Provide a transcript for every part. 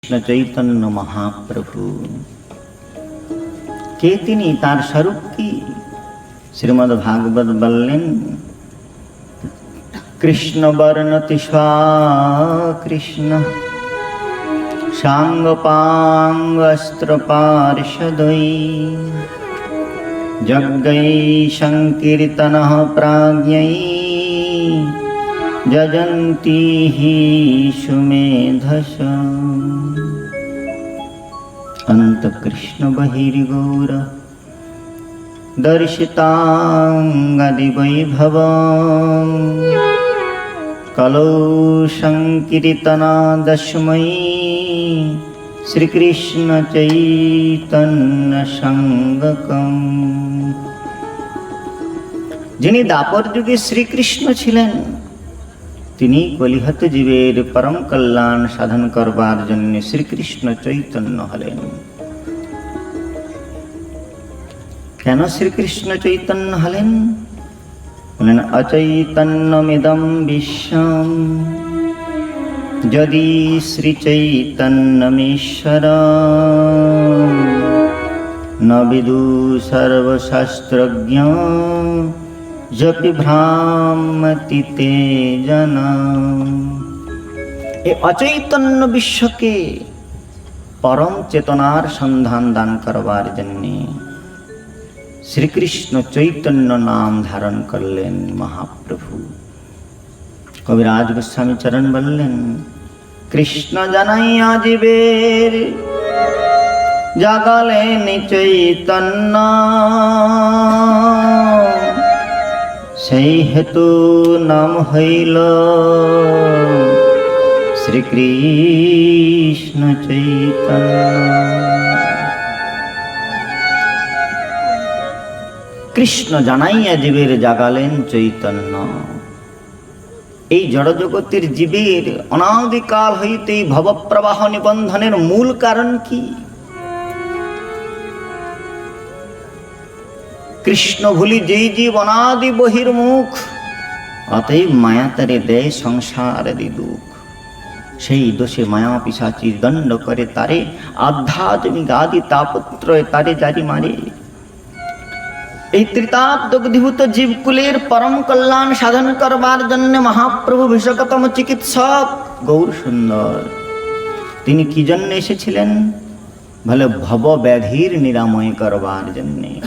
কৃষ্ণ চৈতন্য মহাপ্রভু কে তিনি, তার স্বরূপ কি? শ্রীমদ্ ভাগবত বললেন, কৃষ্ণ বর্ণতি কৃষ্ণ সাঙ্গপাঙ্গস্ত্র পার্ষদৈ যজ্ঞৈ সংকীর্তনঃ প্রাজ্ঞৈ যজন্তি হি সুমেধস। অন্ত কৃষ্ণ বহির্গৌর দর্শিতাঙ্গদি বৈভবম কলৌ সংকীর্তনাদস্মৈ শ্রীকৃষ্ণ চৈতন্য সঙ্গকম। যিনি দাপর যুগে শ্রীকৃষ্ণ ছিলেন, তিনি কলিহত জীবের পরম কল্যাণ সাধন করবার জন্য শ্রীকৃষ্ণ চৈতন্য হলেন। কেন শ্রীকৃষ্ণ চৈতন্য হলেন? বলেন, অচৈতন্যমিদং বিশ্বম যদি শ্রী চৈতন্যমীশ্বর ন বিদু সর্বশাস্ত্রজ্ঞ যপি ভ্রামতি তে জনা। এই অচৈতন্য বিশ্বকে পরম চেতনার সন্ধান দান করবার জন্যে শ্রীকৃষ্ণ চৈতন্য নাম ধারণ করলেন মহাপ্রভু। কবিরাজ গোস্বামী চরণ বললেন, কৃষ্ণ জানাইয়া জীবের জাগালেন চৈতন্য, সেই হেতু নাম হইল শ্রীকৃষ্ণ চৈতন্য। কৃষ্ণ জানাইয়া জীবের জাগালেন চৈতন্য। এই জড়জগতের জীবের অনাদিকাল হইতে ভবপ্রবাহ নিবন্ধনের মূল কারণ কি? কৃষ্ণ ভুলি যেই জীব অনাদি বহির্মুখ, অতএব মায়া তারে দেয় সংসার আদি দুঃখ। সেই দোষে মায়া পিশাচী দণ্ড করে তারে, আধ্যাত্মিক আদি তাপত্রয় তারে জারি মারে। এই ত্রিতাপ-দগ্ধীভূত জীবকুলের পরম কল্যাণ সাধন করবার জন্য মহাপ্রভু বিশ্বতম চিকিৎসক গৌর সুন্দর তিনি কি জন্য এসেছিলেন? বলে, ভব ব্যাধির নিরাময় করবার জন্যে।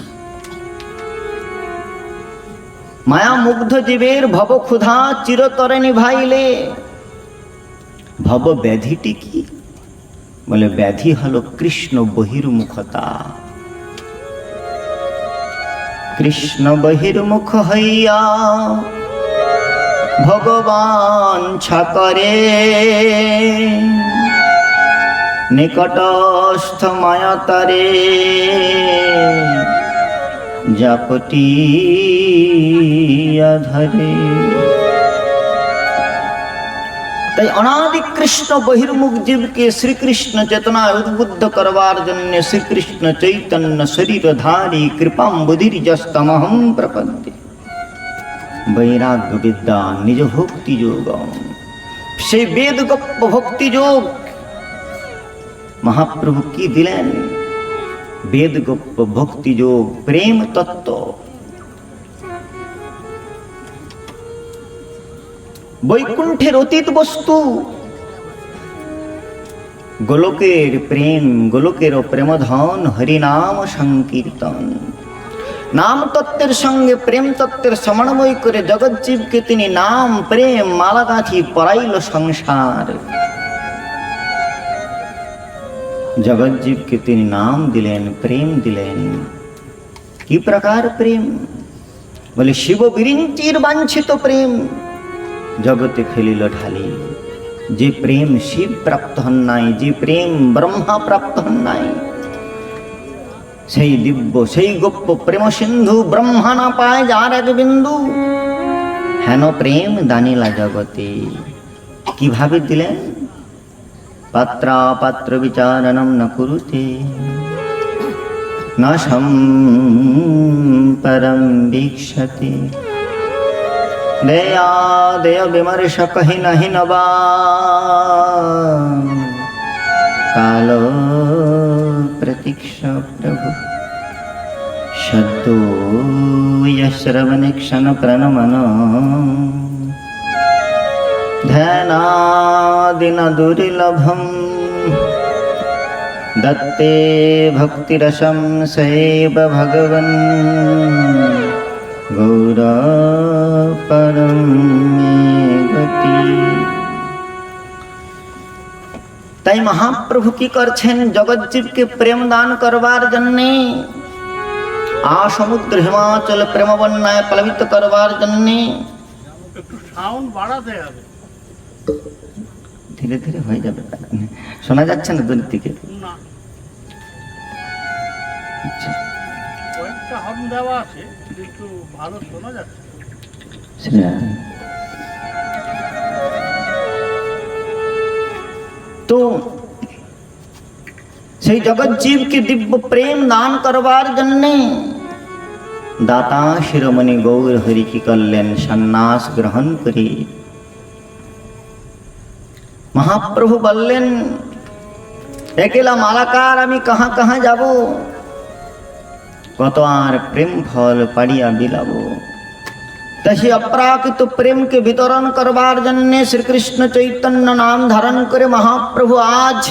মায়া মুগ্ধ জীবের ভব ক্ষুধা চিরতরে নিভাইলে। ভব ব্যাধিটি কি? বলে, ব্যাধি হলো কৃষ্ণ বহির্মুখতা। কৃষ্ণ বহির্মুখ হইয়া ভগবান ছাকরে, নিকটস্থ মায়া তারে জাপটিয়া ধরে। তাই অনাদি কৃষ্ণ বহির্মুখ জীবকে শ্রীকৃষ্ণ চেতনায় উদ্বুদ্ধ করবার জন্য শ্রীকৃষ্ণ চৈতন্য শরীরধারী কৃপাম্বুধির্যস্তমহং প্রপদ্যে বৈরাগ্য বিদ্যা নিজ ভক্তি যোগ। সেই বেদগপ্প ভক্তি যোগ মহাপ্রভু কি দিলেন? বেদগপ্প ভক্তি যোগ প্রেম তত্ত্ব। বৈকুণ্ঠের অতীত বস্তু গোলকের প্রেম, গোলকের প্রেমধন হরিনাম সংকীর্তন। নাম তত্ত্বের সঙ্গে প্রেম তত্ত্বের সমন্বয় করে জগজ্জীবকে তিনি নাম প্রেম মালাগাঁথি পরাইল সংসার। জগজ্জীবকে তিনি নাম দিলেন, প্রেম দিলেন। কি প্রকার প্রেম? বলে, শিব বিরিঞ্চির বাঞ্ছিত প্রেম জগতে ফেলিল ঢালি। যে প্রেম শিব প্রাপ্ত হন নাই, যে প্রেম ব্রহ্মা প্রাপ্ত হন নাই, সেই দিব্য সেই গোপ্য প্রেম সিন্ধু ব্রহ্মা না পায় যার এক বিন্দু। হেন প্রেম দানিলা জগতে। কিভাবে দিলেন? পাত্রাপাত্র বিচারণম ন কুরুতে ন সম্পরম వీక్షতে दया दय विमर्श कही नहीं नवा कालो प्रतीक्षा प्रभु शब्दो यश्रवणे क्षण प्रणमन ध्यानादिन दुर्लभम दत्ते भक्तिरसं सैव भगवन् गौर परम मे गति। তাই মহাপ্রভু কি করছেন? জগজ্জীবকে প্রেম দান করবার জন্যে, সমুদ্র হিমাচল প্রেম বন্যায় প্লাবিত করবার জন্যে একটু সাউন্ড বাড়াতে হবে। ধীরে ধীরে হয়ে যাবে, শোনা যাচ্ছে না দূর থেকে? না, আচ্ছা, কয়েকটা হর্ন দেওয়া আছে কিন্তু ভালো শোনা যাচ্ছে। তো সেই জগজ্জীবকে দিব্য প্রেম দান করবার জন্যে দাতা শিরোমণি গৌর হরি কি করলেন? সন্ন্যাস গ্রহণ করে মহাপ্রভু বললেন, একেলা মালাকার আমি কাহা কাহা যাব, কত আর প্রেম ফল পাড়িয়া বিলাবো। তা সেই অপ্রাকৃত প্রেমকে বিতরণ করবার জন্য শ্রীকৃষ্ণ চৈতন্য নাম ধারণ করে মহাপ্রভু আজ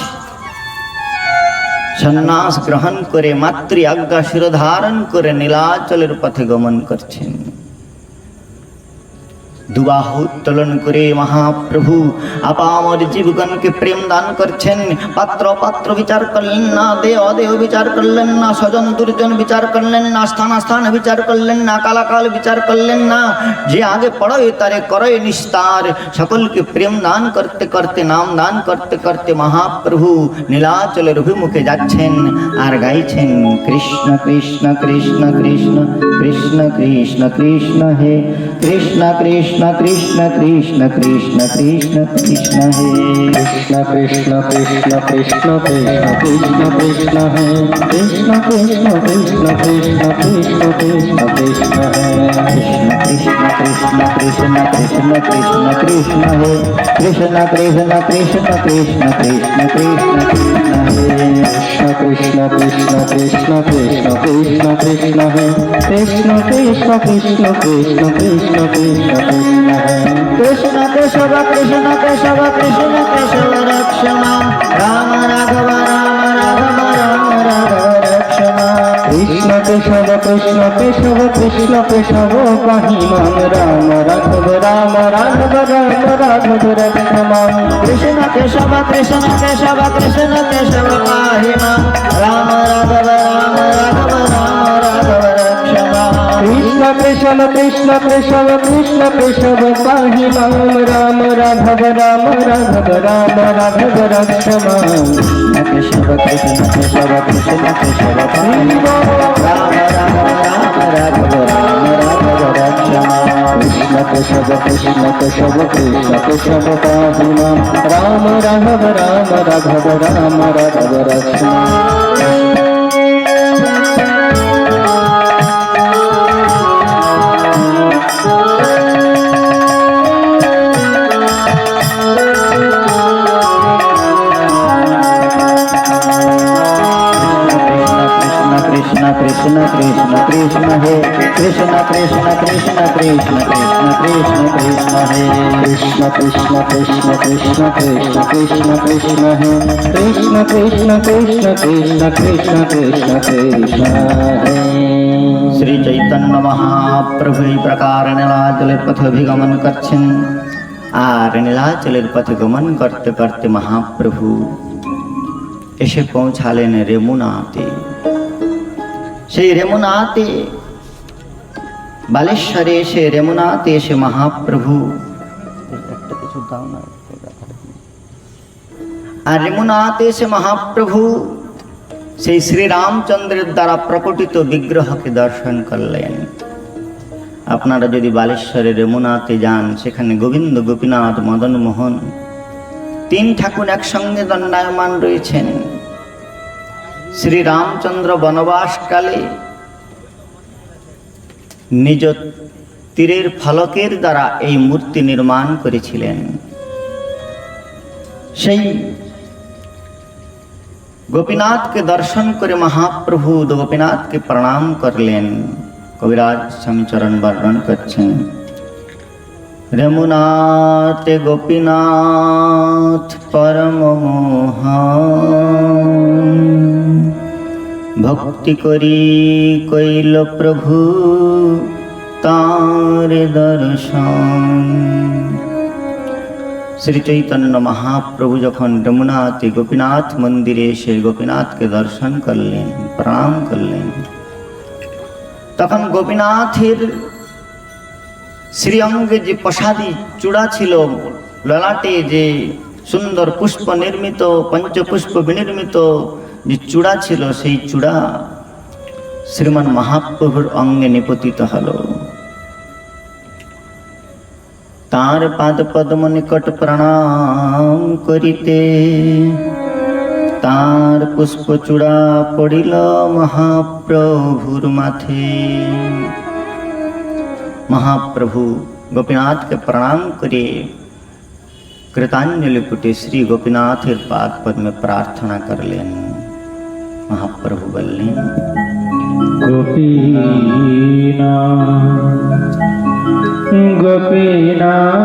সন্ন্যাস গ্রহণ করে মাতৃ আজ্ঞা শিরোধারণ করে নীলাচলের পথে গমন করছেন। দুবাহু উত্তোলন করে মহাপ্রভু আপামর জীবগণকে প্রেম দান করছেন। পাত্র পাত্র বিচার করলেন না, দেহ অদেহ বিচার করলেন না, স্বজন দুর্জন বিচার করলেন না, স্থান স্থান বিচার করলেন না, কালাকাল বিচার করলেন না। যে আগে পড়ে তারে করে নিস্তার। সকলকে প্রেম দান করতে করতে, নাম দান করতে করতে মহাপ্রভু নীলাচলের অভিমুখে যাচ্ছেন আর গাইছেন, কৃষ্ণ কৃষ্ণ কৃষ্ণ কৃষ্ণ কৃষ্ণ কৃষ্ণ কৃষ্ণ হে কৃষ্ণ কৃষ্ণ কৃষ্ণ কৃষ্ণ কৃষ্ণ কৃষ্ণ কৃষ্ণ হে কৃষ্ণ কৃষ্ণ কৃষ্ণ কৃষ্ণ কৃষ্ণ কৃষ্ণ কৃষ্ণ হে কৃষ্ণ কৃষ্ণ কৃষ্ণ কৃষ্ণ কৃষ্ণ কৃষ্ণ কৃষ্ণ হে কৃষ্ণ কৃষ্ণ কৃষ্ণ কৃষ্ণ কৃষ্ণ কৃষ্ণ হে কৃষ্ণ কৃষ্ণ কৃষ্ণ কৃষ্ণ কৃষ্ণ কৃষ্ণ কৃষ্ণ হে কৃষ্ণ কৃষ্ণ কৃষ্ণ কৃষ্ণ কৃষ্ণ কৃষ্ণ হে কৃষ্ণ কৃষ্ণ কৃষ্ণ কৃষ্ণ কৃষ্ণ কৃষ্ণ কৃষ্ণ কেশব কৃষ্ণ কেশব কৃষ্ণ কেশব রক্ষ মাম রাম রাঘব রাম রাঘব রাম রাঘব রক্ষ মাম কৃষ্ণ কেশব কৃষ্ণ কেশব কৃষ্ণ কেশব পাহি মাম রাম রাঘব রাম রাঘব রাম রাঘব রক্ষ মাম কৃষ্ণ কেশব কৃষ্ণ কেশব কৃষ্ণ কেশব পাহি মাম রাম রাঘব রাম রাঘব রাম রাঘব রক্ষ মাম কৃষ্ণ কৃষ্ণ কৃষ্ণ কেশব কৃষ্ণ কেশব পাহি মাম রাম রাঘব রাম রাঘব রাম রাঘব রক্ষ মাম কেশব কৃষ্ণ কেশব কৃষ্ণ কেশব পাহি মাম রাম রাম রাম রাঘব রাম রাঘব রক্ষ মাম কৃষ্ণ কেশব কৃষ্ণ কেশব কৃষ্ণ কেশব পাহি মাম রাম রাঘব রাম রাঘব রাম রাঘব রক্ষ মাম। কৃষ্ণ কৃষ্ণ কৃষ্ণ হে কৃষ্ণ কৃষ্ণ কৃষ্ণ কৃষ্ণ কৃষ্ণ কৃষ্ণ কৃষ্ণ হে কৃষ্ণ কৃষ্ণ কৃষ্ণ কৃষ্ণ কৃষ্ণ কৃষ্ণ কৃষ্ণ হে কৃষ্ণ কৃষ্ণ কৃষ্ণ কৃষ্ণ কৃষ্ণ কৃষ্ণ কৃষ্ণ হে। শ্রী চৈতন্য মহাপ্রভু এই প্রকার নীলাচলের পথে অভিগমন করছেন। আর নীলাচলের পথে গমন করতে করতে মহাপ্রভু এসে পৌঁছালেন রেমুনাতে। সেই রেমুনাতে, বালেশ্বরে এসে রেমুনাতে এসে মহাপ্রভু একটা কিছু দাও না। আর রেমুনাতে এসে মহাপ্রভু সেই শ্রীরামচন্দ্রের দ্বারা প্রকটিত বিগ্রহকে দর্শন করলেন। আপনারা যদি বালেশ্বরে রেমুনাতে যান, সেখানে গোবিন্দ, গোপীনাথ, মদন মোহন তিন ঠাকুর একসঙ্গে দণ্ডায়মান রয়েছেন। শ্রীরামচন্দ্র বনবাসকালে নিজ তীরের ফলকের দ্বারা এই মূর্তি নির্মাণ করেছিলেন। সেই গোপীনাথকে দর্শন করে মহাপ্রভু গোপীনাথকে প্রণাম করলেন। কবিরাজ স্বামীচরণ বর্ণন করছেন, যমুনাতে গোপীনাথ পরম মোহন, ভক্তি করি কইল প্রভু তার দর্শন। শ্রী চৈতন্য মহাপ্রভু যখন যমুনাতে গোপীনাথ মন্দিরে এসে গোপীনাথকে দর্শন করলেন, প্রণাম করলেন, তখন গোপীনাথের শ্রীঅঙ্গে যে প্রসাদী চূড়া ছিল, ললাটে যে সুন্দর পুষ্প নির্মিত, পঞ্চপুষ্প বিনির্মিত যে চূড়া ছিল, সেই চূড়া শ্রীমান মহাপ্রভুর অঙ্গে নিপতিত হল। তার পাদ পদ্ম নিকট প্রণাম করিতে তার পুষ্পচূড়া পড়িল মহাপ্রভুর মাথে। মহাপ্রভু গোপীনাথকে প্রণাম করে কৃতাঞ্জলি পুটে শ্রী গোপীনাথের পাদ পদ্মে প্রার্থনা করলেন। মহাপ্রভু বললেন, গোপীনাথ গোপীনাথ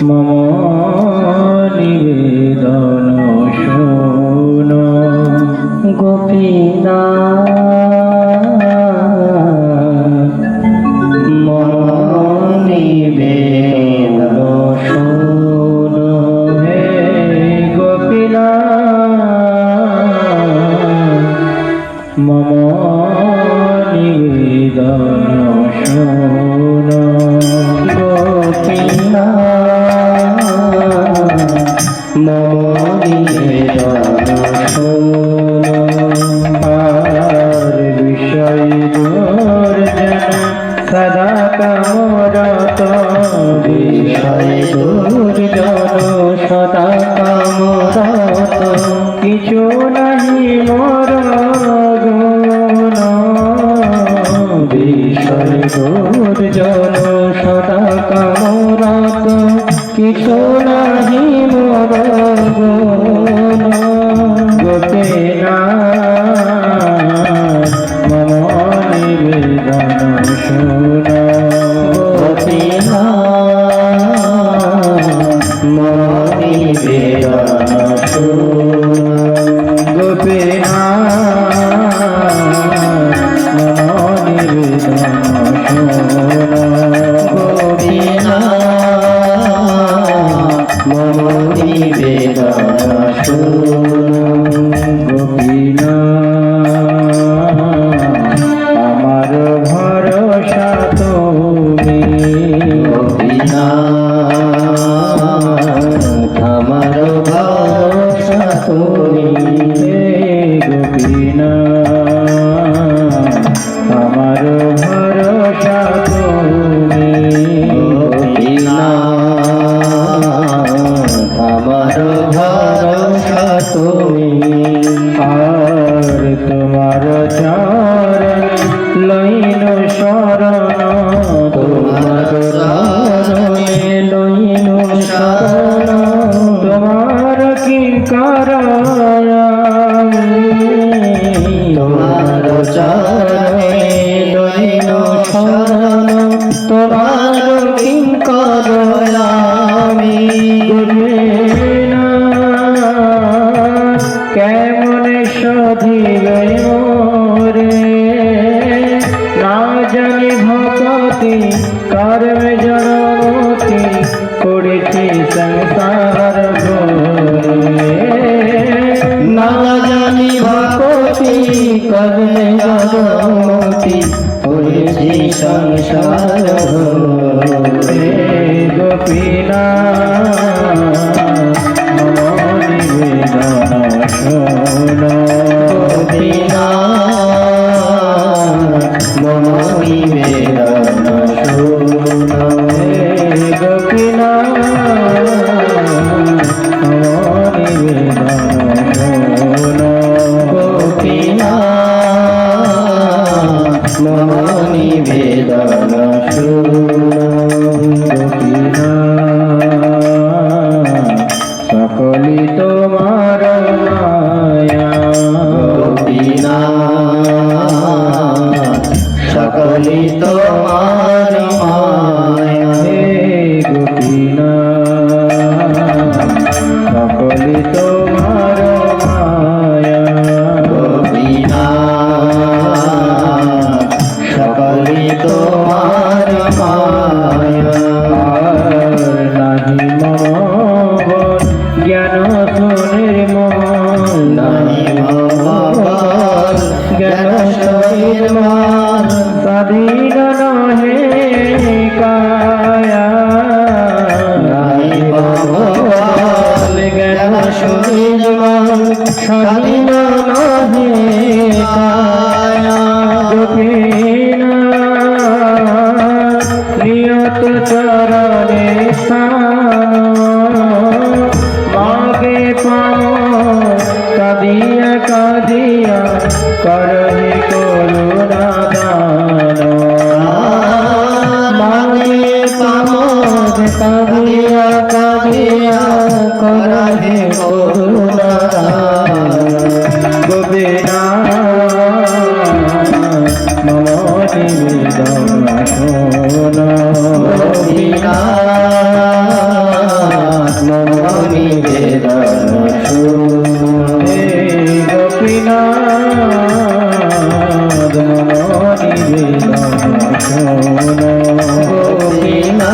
মম নিবেদন শোন। গোপীনাথ মম নিবেদন শোন। হে গোপীনাথ মম নিবেদন শোন। গোপীনাথ মম নিবেদন শোন। আর বিষয় দুর্জন সদা কামরত, বিষয় দুর্জন সদা কামরত, কিছু নাহি মোর গুণ। বিষয় দুর্জন সদা কামরত, কিছু নাহি মোর গুণ। গোপীনাথ মম নিবেদন শোন। গোপীনাথ মম নিবেদন শোন। গোপীনাথ মম নিবেদন শোন। গোপীনাথ মম নিবেদন শোন। গোপীনাথ আমার ভরসা তুমি। গোপীনাথ আমার ভরসা তুমি। গোপীনাথ আমার ভরসা তুমি। গোপীনাথ আমার ভরসা তুমি। আর তোমার চরণ লইন শরণ, তোমার চরণে লইন শরণ। তোমার কিঙ্কর তোমার চরণে লইন শরণ। তোমার কিঙ্কর আমি। কেমন সধিবে মোরে, না জানি ভকতি কর্মে জড়মতি, করেছি সংসার ঘোরে। না জানি ভকতি কর্মে জড়মতি, করেছি সংসার ঘোরে। গোপীনাথ মম নিবেদন শোন। গোপীনাথ মম নিবেদন শোন। গোপীনাথ মম নিবেদন শোন। গোপীনাথ মম নিবেদন শোন। গোপীনাথ তোমার মায়া গোপীনাথ সকলি তোমার মায়া হে গোপীনাথ সকলি তোমার মায়া গোপীনাথ সকলি তোমার মায়া নাহি মম জ্ঞান সুনির্মল নাহি মম জ্ঞান সুনির্মল স্বাধীন নহে কায়া নাহি মম জ্ঞান সুনির্মল স্বাধীন নহে কায়া গোপীনাথ নিয়ত চরণে স্থান মাগে পাও কাঁদিয়া কাঁদিয়া করহে করুণা দান মাগে পামোদ কাঁদিয়া কাঁদিয়া করহে করুণা গোপীনাথ মম নিবেদন শোন গোপীনাথ মম নিবেদন শুন হে গোপীনাথ মম নিবেদন শোন গোপীনাথ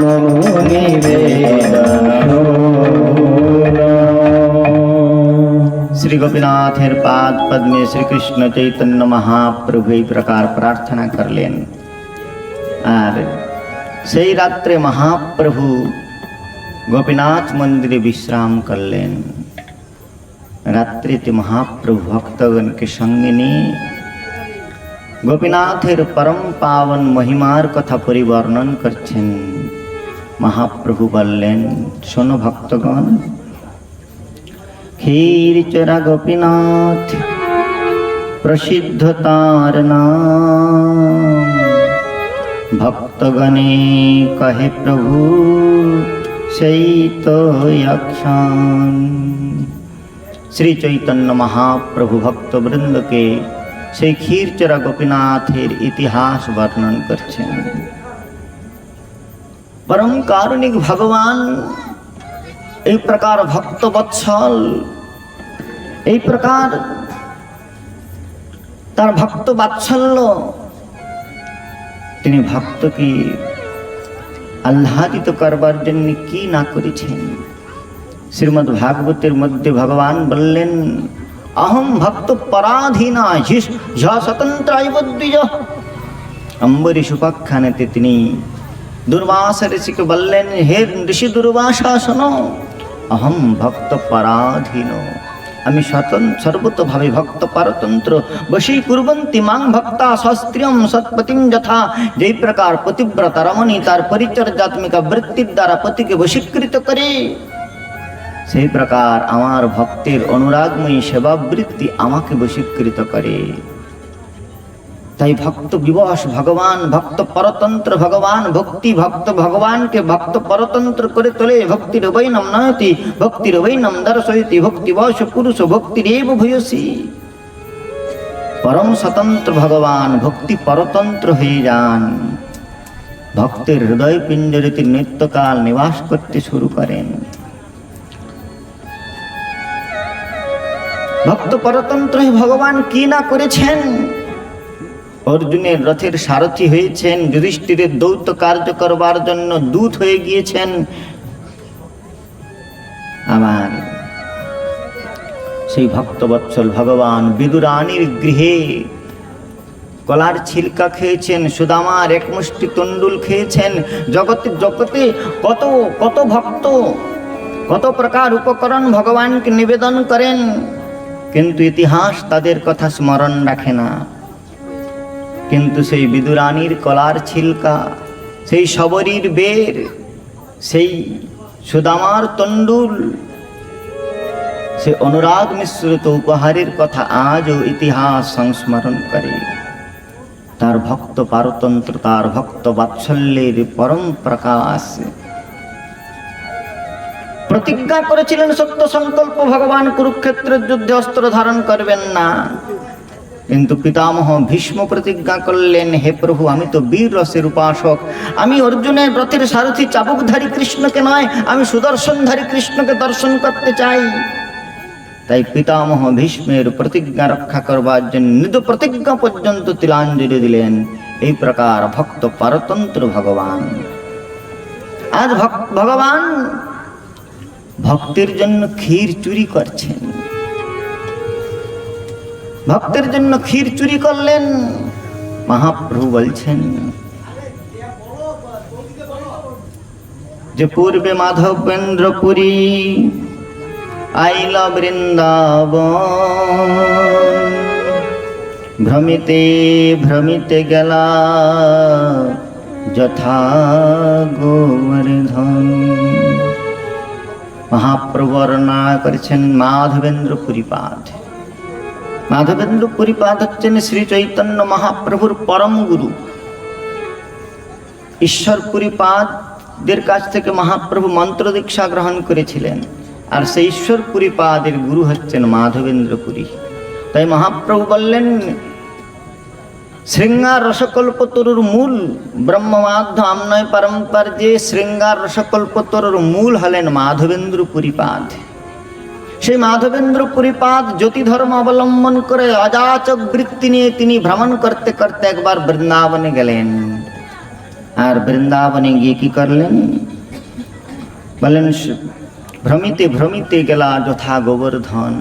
মম নিবেদন শুন। শ্রী গোপীনাথের পাদ পদ্মে শ্রীকৃষ্ণ চৈতন্য মহাপ্রভু এই প্রকার প্রার্থনা করলেন। আর সেই রাত্রে মহাপ্রভু গোপীনাথ মন্দিরে বিশ্রাম করলেন। রাত্রিতে মহাপ্রভু ভক্তগণকে সঙ্গে নিয়ে গোপীনাথের পরম পাবন মহিমার কথা পরিবর্ণন করছেন। মহাপ্রভু বললেন, শোনো ভক্তগণ, ক্ষীরচোরা গোপীনাথ প্রসিদ্ধ তার নাম, ভক্তগণে কহে প্রভু সেই তো অক্ষণ। শ্রী চৈতন্য মহাপ্রভু ভক্তবৃন্দকে সেই ক্ষীরচোরা গোপীনাথের ইতিহাস বর্ণন করছেন। পরম কারুণিক ভগবান এই প্রকার ভক্ত বৎসল, এই প্রকার তার ভক্ত বাৎসল্য, তিনি ভক্তকে আহ্লাদিত করবার জন্য কি না করেছেন। শ্রীমদ্ ভাগবতের মধ্যে ভগবান বললেন, অহম ভক্ত পরাধীনা স্বতন্ত্রায়ব দ্বিজ। অম্বরীশ উপাখ্যানেতে তিনি দুর্বাসা ঋষিকে বললেন, হে ঋষি দুর্বাসা শোনো, অহম ভক্ত পরাধীন, আমি সর্বতভাবে ভক্ত পরতন্ত্র। বশী কুর্বন্তি মাং ভক্তা স্বস্ত্রিয়ম সৎপতিম যথা। যেই প্রকার পতিব্রতা রমণী তার পরিচর্যাত্মিকা বৃত্তির দ্বারা পতিকে বশীকৃত করে, সেই প্রকার আমার ভক্তের অনুরাগময়ী সেবাবৃত্তি আমাকে বশীকৃত করে। তাই ভক্ত বিবশ ভগবান, ভক্ত পরতন্ত্র ভগবান, ভক্তি ভক্ত ভগবানকে ভক্ত পরতন্ত্র করে তোলে। ভক্তির বৈনম নয়তি ভক্তির বৈনম দর্শয়তি, ভক্তিবশ পুরুষ ভক্তিরেব ভূয়সী। পরম স্বতন্ত্র ভগবান ভক্তি পরতন্ত্র হয়ে যান, ভক্তের হৃদয় পিঞ্জরে তিনি নিত্যকাল নিবাস করতে শুরু করেন। ভক্ত পরতন্ত্র ভগবান কি না করেছেন। অর্জুনের রথের সারথি হয়েছেন, যুধিষ্ঠিরের দৌত্য কার্য করবার জন্য দূত হয়ে গিয়েছেন। আমার সেই ভক্তবৎসল ভগবান বিদুরানীর গৃহে কলার ছিলকা খেয়েছেন, সুদামার এক মুষ্টি তন্ডুল খেয়েছেন। জগতে জগতে কত কত ভক্ত কত প্রকার উপকরণ ভগবানকে নিবেদন করেন, কিন্তু ইতিহাস তাদের কথা স্মরণ রাখে না। কিন্তু সেই বিদুরানীর কলার ছিলকা, সেই শবরীর বের, সেই সুদামার তন্ডুল, সে অনুরাগ মিশ্রিত উপহারের কথা আজও ইতিহাস সংস্মরণ করে। তার ভক্ত পারতন্ত্র, তার ভক্ত বাৎসল্যের পরম প্রকাশ। প্রতিজ্ঞা করেছিলেন সত্য সংকল্প, ভগবান কুরুক্ষেত্রের যুদ্ধে অস্ত্র ধারণ করবেন না। কিন্তু পিতামহ ভীষ্ম প্রতিজ্ঞা করলেন, হে প্রভু, আমি তো বীর রসের উপাসক, আমি অর্জুনের রথের সারথি চাবুকধারী কৃষ্ণকে নয়, আমি সুদর্শনধারী কৃষ্ণকে দর্শন করতে চাই। তাই পিতামহ ভীষ্মের প্রতিজ্ঞা রক্ষা করবার জন্য নিজ প্রতিজ্ঞা পর্যন্ত তিলাঞ্জলি দিলেন। এই প্রকার ভক্ত পারতন্ত্র ভগবান। আজ ভগবান ভক্তের জন্য ক্ষীর চুরি করছেন। ভক্তের জন্য ক্ষীর চুরি করলেন। মহাপ্রভু বলছেন যে পূর্বে মাধবেন্দ্রপুরী আইলা বৃন্দাবন, ভ্রমিতে ভ্রমিতে গেলা যথা গোবর্ধন। মহাপ্রভু বর্ণনা করেছেন মাধবেন্দ্রপুরী পাদ। মাধবেন্দ্রপুরী পাদ হচ্ছেন শ্রী চৈতন্য মহাপ্রভুর পরম গুরু। ঈশ্বরপুরী পাদের কাছ থেকে মহাপ্রভু মন্ত্র দীক্ষা গ্রহণ করেছিলেন, আর সেই ঈশ্বরপুরী পাদের গুরু হচ্ছেন মাধবেন্দ্রপুরী। তাই মহাপ্রভু বললেন, শৃঙ্গার রসকল্পতরুর মূল ব্রহ্মমাধ্য আমনয় পরম্পর, যে শৃঙ্গার রসকল্পতরুর মূল হলেন মাধবেন্দ্রপুরী পাদ। সেই মাধবেন্দ্রপুরী পাদ জ্যোতি ধর্ম অবলম্বন করে অযাচক বৃত্তি নিয়ে তিনি ভ্রমণ করতে করতে একবার বৃন্দাবনে গেলেন। আর বৃন্দাবনে গিয়ে কি করলেন বলেন, ভ্রমিতে ভ্রমিতে গেলা যথা গোবর্ধন।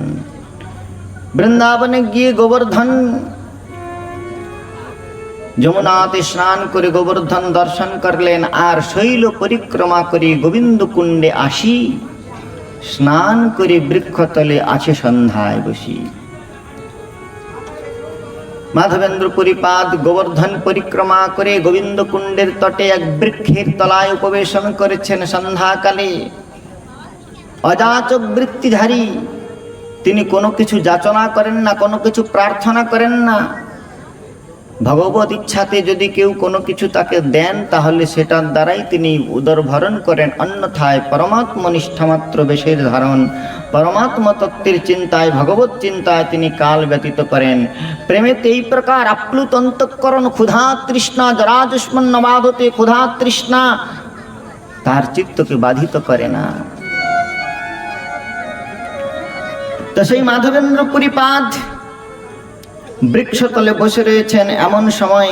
বৃন্দাবনে গিয়ে গোবর্ধন যমুনাতে স্নান করে গোবর্ধন দর্শন করলেন, আর শৈল পরিক্রমা করে গোবিন্দ কুণ্ডে আসি স্নান করে বৃক্ষতলে আছে সন্ধ্যায় বসি। মাধবেন্দ্রপুরী পাদ গোবর্ধন পরিক্রমা করে গোবিন্দ কুণ্ডের তটে এক বৃক্ষের তলায় উপবেশন করেছেন সন্ধ্যাকালে। অযাচক বৃত্তিধারী, তিনি কোনো কিছু যাচনা করেন না, কোনো কিছু প্রার্থনা করেন না। ভগবত ইচ্ছাতে যদি কেউ কোনো কিছু তাকে দেন, তাহলে সেটার দ্বারাই তিনি উদরভরণ করেন। অন্যথায় পরমাত্ম নিষ্ঠামাত্র বেশের ধারণ, পরমাত্ম তত্ত্বের চিন্তায়, ভগবত চিন্তায় তিনি কাল ব্যতীত করেন। প্রেমেতে এই প্রকার আপ্লুত অন্তঃকরণ, ক্ষুধা তৃষ্ণা জরা দুষ্মন্ন বাধতে, ক্ষুধা তৃষ্ণা তার চিত্তকে বাধিত করে না। তো সেই মাধবেন্দ্রপুরী পাদ বৃক্ষতলে বসে রয়েছেন। এমন সময়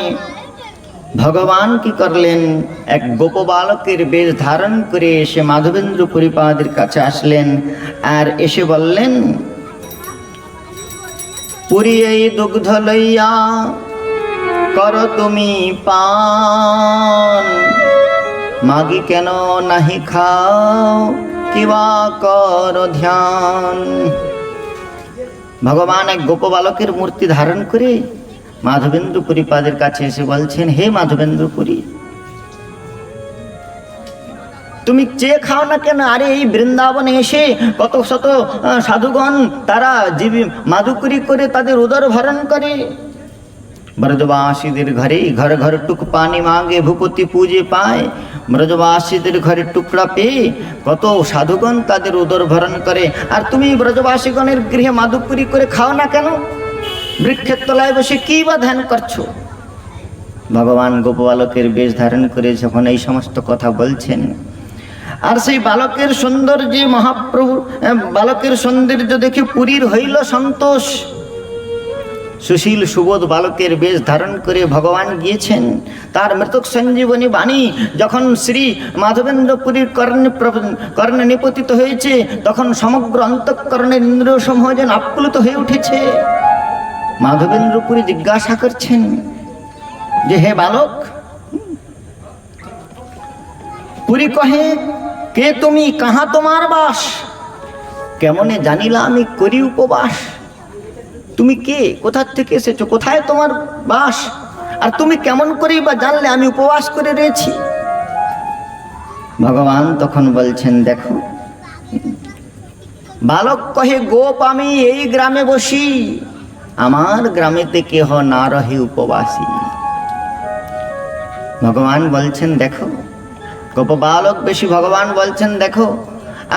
ভগবান কি করলেন, এক গোপ বালকের বেশ ধারণ করে এসে মাধবেন্দ্রপুরী পাদের কাছে আসলেন, আর এসে বললেন, পুরী এই দুগ্ধ লইয়া কর তুমি পান, মাগি কেন নাহি খাও কিবা কর ধ্যান। ভগবান এক গোপ বালকের মূর্তি ধারণ করে মাধবেন্দ্রপুরী পাদের কাছে এসে বলছেন, হে মাধবেন্দ্রপুরী, তুমি চেয়ে খাও না কেন? আরে এই বৃন্দাবনে এসে কত শত সাধুগণ তারা জীবী মাধুকরী করে তাদের উদর ভরণ করে। ব্রজবাসীদের ঘরে ঘর ঘর টুক পানি মাগে, ভূপতি পূজে পায়। ব্রজবাসীদের ঘরে টুকরা পেয়ে কত সাধুগণ তাদের উদর ভরণ করে, আর তুমি ব্রজবাসীগণের গৃহে মাধুকরী করে খাও না কেন? বৃক্ষের তলায় বসে কি বা ধ্যান করছো? ভগবান গোপ বালকের বেশ ধারণ করে যখন এই সমস্ত কথা বলছেন, আর সেই বালকের সৌন্দর্যে মহাপ্রভু বালকের সৌন্দর্য দেখে পুরীর হইল সন্তোষ। সুশীল সুবোধ বালকের বেশ ধারণ করে ভগবান গিয়েছেন। তার মৃতক সঞ্জীবনী বাণী যখন শ্রী মাধবেন্দ্রপুরীর কর্ণে নিপতিত হয়েছে, তখন সমগ্র অন্তঃকরণের ইন্দ্রিয় সমূহ যেন আপ্লুত হয়ে উঠেছে। মাধবেন্দ্রপুরী জিজ্ঞাসা করছেন যে, হে বালক, পুরী কহে, কে তুমি, কাহা তোমার বাস? কেমনে জানিলা আমি করি উপবাস? তুমি কে, কোথা থেকে এসেছো, কোথায় তোমার বাস, আর তুমি কেমন করেই বা জানলে আমি উপবাস করে রয়েছি? ভগবান তখন বলছেন, দেখো, বালক কহে, গোপ আমি এই গ্রামে বসি, আমার গ্রামেতে কেহ না রহে উপবাসী। ভগবান বলছেন, দেখো, গোপ বালক বেশি ভগবান বলছেন, দেখো,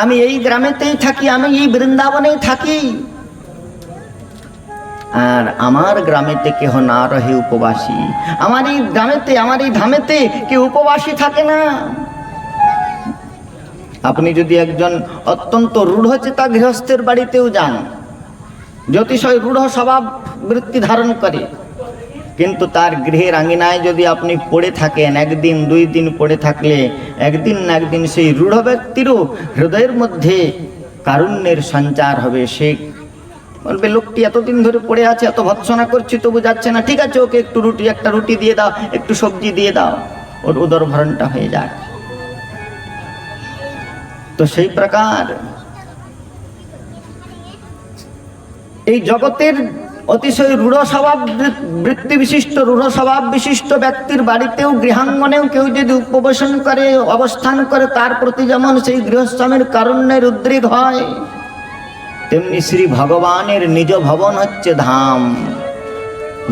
আমি এই গ্রামেতেই থাকি, আমি এই বৃন্দাবনেই থাকি, আর আমার গ্রামেতে কেহ না রহে উপবাসী। আমার এই গ্রামেতে, আমার এই ধামেতে কেউ উপবাসী থাকে না। আপনি যদি একজন অত্যন্ত রূঢ়চেতা গৃহস্থের বাড়িতেও যান, জ্যোতিষয় রূঢ় স্বভাব বৃত্তি ধারণ করে, কিন্তু তার গৃহের আঙিনায় যদি আপনি পড়ে থাকেন, একদিন দুই দিন পড়ে থাকলে একদিন না একদিন সেই রূঢ় ব্যক্তিরও হৃদয়ের মধ্যে কারুণ্যের সঞ্চার হবে। সে বলবে, লোকটি এতদিন ধরে পড়ে আছে, এত ভৎসনা করছি তবু যাচ্ছে না, ঠিক আছে ওকে একটু একটা রুটি দিয়ে দাও, একটু সবজি দিয়ে দাও, ওর উদর ভরণটা হয়ে যাক। তো সেই প্রকার এই জগতের অতিশয় রূঢ় স্বভাব বৃত্তি বিশিষ্ট, রূঢ় স্বভাব বিশিষ্ট ব্যক্তির বাড়িতেও, গৃহাঙ্গনেও কেউ যদি উপবেশন করে, অবস্থান করে, তার প্রতি যেমন সেই গৃহস্বামীর কারুণ্যের উদ্রেক হয়, তেমনি শ্রী ভগবানের নিজ ভবন হচ্ছে ধাম,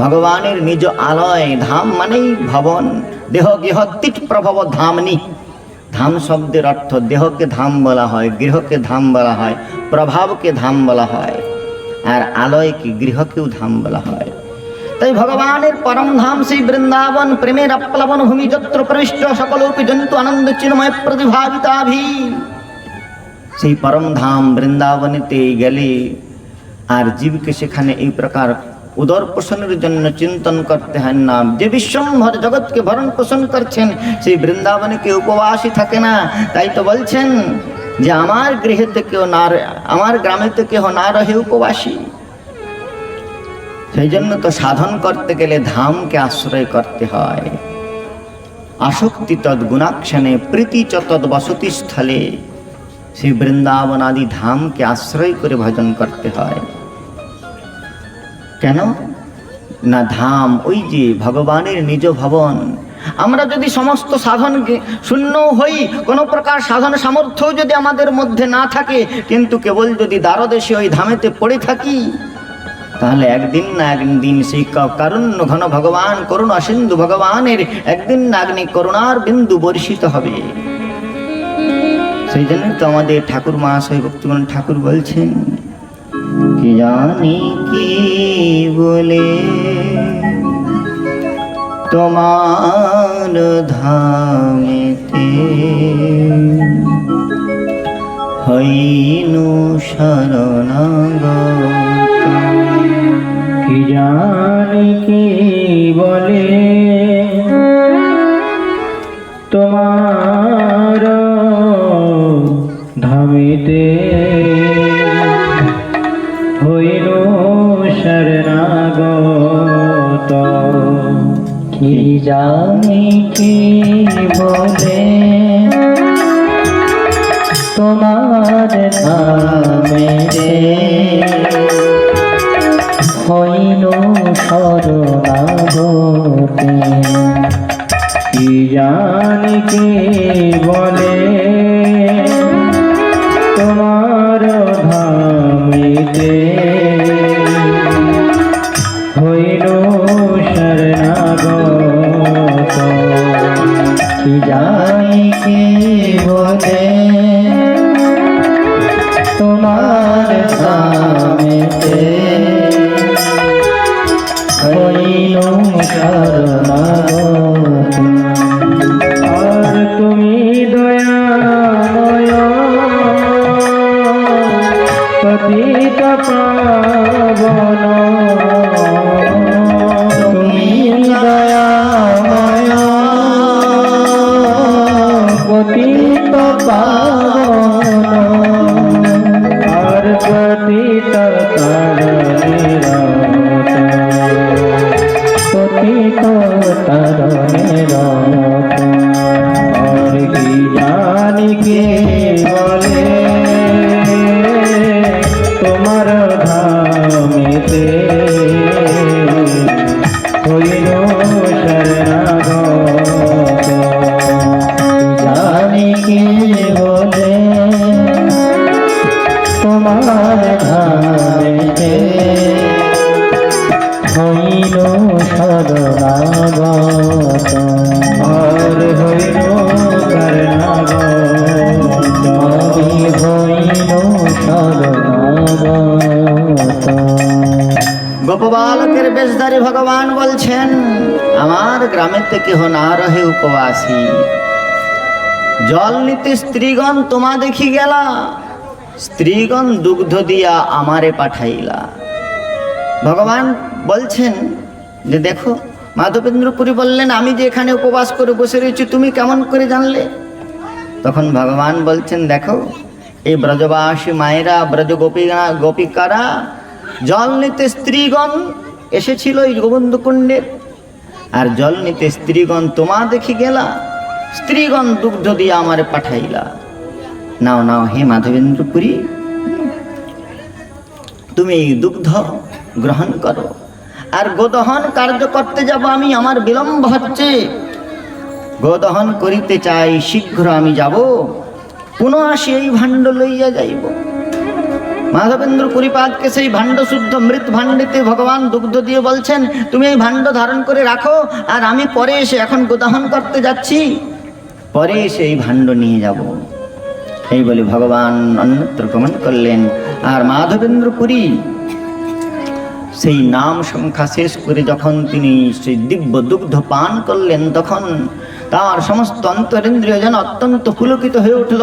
ভগবানের নিজ আলয়। ধাম মানেই ভবন। দেহ গৃহত্তিট প্রভব ধামনি। ধাম শব্দের অর্থ দেহকে ধাম বলা হয়, গৃহকে ধাম বলা হয়, প্রভাবকে ধাম বলা হয়, আর আলয়কে, গৃহকেও ধাম বলা হয়। তাই ভগবানের পরম ধাম সেই বৃন্দাবন, প্রেমের আপ্লাবন ভূমি, যত্র প্রবিষ্ট সকলোপি জন্তু আনন্দ চিন্ময় প্রতিভাবিতাভি। সেই পরম ধাম বৃন্দাবনেতে গেলে আর জীবকে সেখানে এই প্রকার উদর পোষণের জন্য চিন্তন করতে হয় না। যে বিশ্বম্ভর জগৎকে ভরণ পোষণ করছেন, সেই বৃন্দাবনে কেউ উপবাসী থাকে না। তাই তো বলছেন যে আমার গৃহেতে কেউ না, আমার গ্রামেতে কেহ না রহে উপবাসী। সেই জন্য তো সাধন করতে গেলে ধামকে আশ্রয় করতে হয়। আসক্তি তদ গুণাক্ষণে, প্রীতি চ তদ বসতি স্থলে। সেই বৃন্দাবন আদি ধামকে আশ্রয় করে ভজন করতে হয়। কেন না, ধাম ওই যে ভগবানের নিজ ভবন। আমরা যদি সমস্ত সাধন শূন্য হই, কোনো প্রকার সাধন সামর্থ্য যদি আমাদের মধ্যে না থাকে, কিন্তু কেবল যদি দ্বারদেশে ওই ধামেতে পড়ে থাকি, তাহলে একদিন না একদিন সেই কারুণ্য ঘন ভগবান, করুণা সিন্ধু ভগবানের একদিন না একদিন করুণার বিন্দু বর্ষিত হবে। সেই জন্য তো আমাদের ঠাকুর মহাশয় ভক্তিগণ ঠাকুর বলছেন, কি জানি কি বলে তোমার ধামেতে হইনু শরণাগত। কি জানি কি বলে তোমার ধামেতে হইল শরণাগত। কি জানি কি বলে তোমার ধামেতে হইল শরণাগত। কি জানি কি বলে তোমার ধামেতে হইল শরণাগত। কি জানি কি বলে তোমার ধামেতে হইল শরণাগত। আর তুমি দয়াময় পতিত পাবন, তুমি দয়াময় পতিত পাবন। আর পতিত তারণের, পতিত তারণের। আর কি জানি কে বলে তোমার ধামেতে হইল শরণাগত। জানি কে বলে তোমার ধামেতে হইল শরণাগত। আর হইল শরণাগত। গোপবালকের বেশধারী ভগবান বলছেন, আমার গ্রামেতে কেহ না রহে উপবাসী, জল নিতে স্ত্রীগণ তোমা দেখি গেলা, স্ত্রীগণ দুগ্ধ দিয়া আমারে পাঠাইলা। ভগবান বলছেন যে দেখো, মাধবেন্দ্রপুরী বললেন, আমি যে এখানে উপবাস করে বসে রয়েছি তুমি কেমন করে জানলে? তখন ভগবান বলছেন, দেখো, এই ব্রজবাসী মায়েরা, ব্রজ গোপিকারা জল নিতে স্ত্রীগণ এসেছিল এই গোবিন্দকুণ্ডে, আর জল নিতে স্ত্রীগণ তোমা দেখি গেলা, স্ত্রীগণ দুগ্ধ দিয়ে আমারে পাঠাইলা। নাও নাও হে মাধবেন্দ্রপুরী, তুমি এই দুগ্ধ গ্রহণ করো। আর গোদহন কার্য করতে যাব আমি, আমার বিলম্ব হচ্ছে, গোদহন করিতে চাই, শীঘ্র আমি যাব, পুনঃ আসি এই ভাণ্ড লইয়া যাইব। মাধবেন্দ্র পুরীপাদকে সেই ভাণ্ড শুদ্ধ মৃত ভাণ্ডেতে ভগবান দুগ্ধ দিয়ে বলছেন, তুমি এই ভাণ্ড ধারণ করে রাখো, আর আমি পরে এসে, এখন গোদহন করতে যাচ্ছি, পরে এসে এই ভাণ্ড নিয়ে যাব। এই বলে ভগবান অন্যত্র গমন করলেন। আর মাধবেন্দ্র পুরী সেই নাম সংখ্যা শেষ করে যখন তিনি সেই দিব্য দুগ্ধ পান করলেন, তখন তার সমস্ত অন্তরেন্দ্রিয় যেন অত্যন্ত পুলকিত হয়ে উঠল।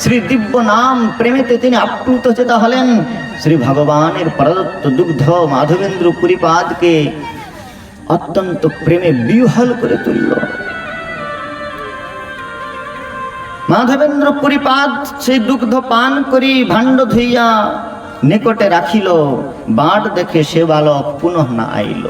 শ্রী দিব্য নাম প্রেমেতে তিনি আপ্লুত চেতা হলেন। শ্রী ভগবানের প্রদত্ত দুগ্ধ মাধবেন্দ্র পুরীপাদকে অত্যন্ত প্রেমে বিহ্বল করে তুলল। মাধবেন্দ্র পুরীপাদ সেই দুগ্ধ পান করি ভাণ্ড ধুইয়া নিকটে রাখিল, বাট দেখে সে বালক পুনঃ না আইল।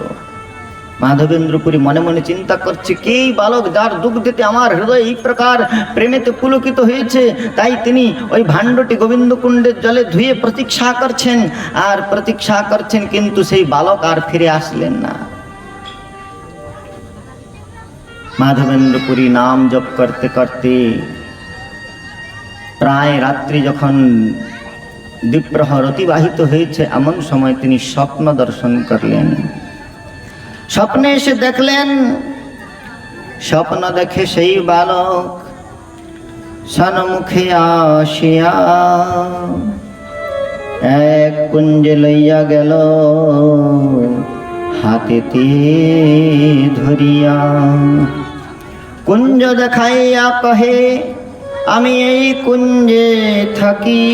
মাধবেন্দ্রপুরী মনে মনে চিন্তা করছে, কে বালক যার দুগ্ধেতে আমার হৃদয় এই প্রকার প্রেমেতে পুলকিত হয়েছে। তাই তিনি ওই ভাণ্ডটি গোবিন্দকুণ্ডের জলে ধুয়ে প্রতীক্ষা করছেন, আর প্রতীক্ষা করছেন, কিন্তু সেই বালক আর ফিরে আসলেন না। মাধবেন্দ্রপুরী নাম জপ করতে করতে প্রায় রাত্রি যখন দ্বিপ্রহর অতিবাহিত হয়েছে, এমন সময় তিনি স্বপ্ন দর্শন করলেন। স্বপ্নে এসে দেখলেন, স্বপ্ন দেখে সেই বালক সন্মুখে আসিয়া এক কুঞ্জে লইয়া গেল, হাতেতে ধরিয়া কুঞ্জ দেখাইয়া কহে, আমি এই কুঞ্জে থাকি।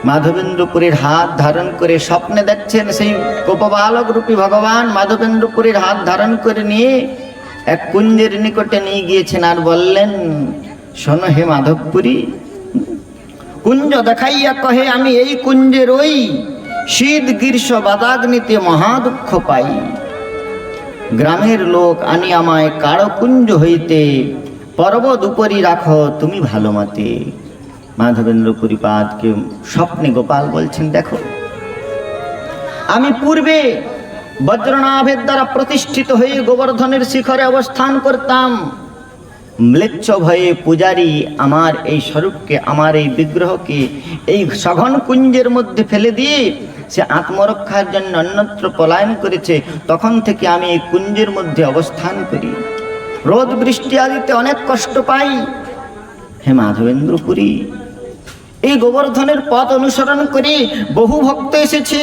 মাধবেন্দ্রপুরীর হাত ধারণ করে স্বপ্নে দেখছেন সেই গোপবালক রূপী ভগবান মাধবেন্দ্রপুরীর হাত ধারণ করে নিয়ে এক কুঞ্জের নিকটে নিয়ে গিয়েছেন, আর বললেন, শোনো হে মাধবপুরী, কুঞ্জ দেখাইয়া কহে, আমি এই কুঞ্জে রই, শীত গ্রীষ্ম বাদাগ্নিতে মহা দুঃখ পাই। গ্রামের লোক আনি আমায় কারো কুঞ্জ হইতে পর্বত উপরি রাখো তুমি ভালো মতে। মাধবেন্দ্র পুরীপাদকে স্বপ্নে গোপাল বলছেন, দেখো, আমি পূর্বে বজ্রনাভের দ্বারা প্রতিষ্ঠিত হয়ে গোবর্ধনের শিখরে অবস্থান করতাম। ম্লেচ্ছ ভয়ে পূজারী আমার এই স্বরূপকে, আমার এই বিগ্রহকে এই সঘন কুঞ্জের মধ্যে ফেলে দিয়ে সে আত্মরক্ষার জন্য অন্যত্র পলায়ন করেছে। তখন থেকে আমি এই কুঞ্জের মধ্যে অবস্থান করি, রোদ বৃষ্টি আদিতে অনেক কষ্ট পাই। হে মাধবেন্দ্রপুরী, এই গোবর্ধনের পথ অনুসরণ করে বহু ভক্ত এসেছে,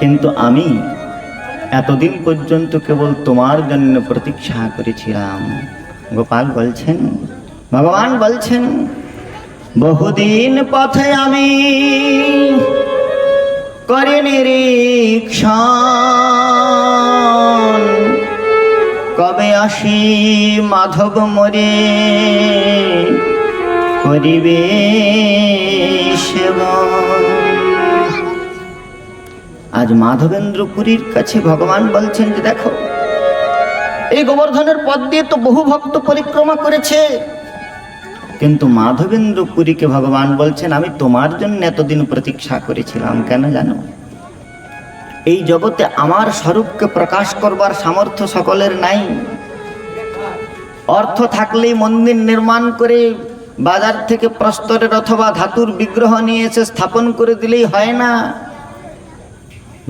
কিন্তু আমি এতদিন পর্যন্ত কেবল তোমার জন্য প্রতীক্ষা করেছিলাম। গোপাল বলছেন, ভগবান বলছেন, বহুদিন পথে আমি করে নিরীক্ষণ, কবে আসি মাধব মোরে করিবে সেবন। আজ মাধবেন্দ্রপুরীর কাছে ভগবান বলছেন যে দেখো, এই গোবর্ধনের পথ দিয়ে তো বহু ভক্ত পরিক্রমা করেছে, কিন্তু মাধবেন্দ্রপুরীকে ভগবান বলছেন, আমি তোমার জন্য এতদিন প্রতীক্ষা করেছিলাম। কেন জানো? এই জগতে আমার স্বরূপকে প্রকাশ করবার সামর্থ্য সকলের নাই। অর্থ থাকলেই মন্দির নির্মাণ করে বাজার থেকে প্রস্তরের অথবা ধাতুর বিগ্রহ নিয়ে এসে স্থাপন করে দিলেই হয় না।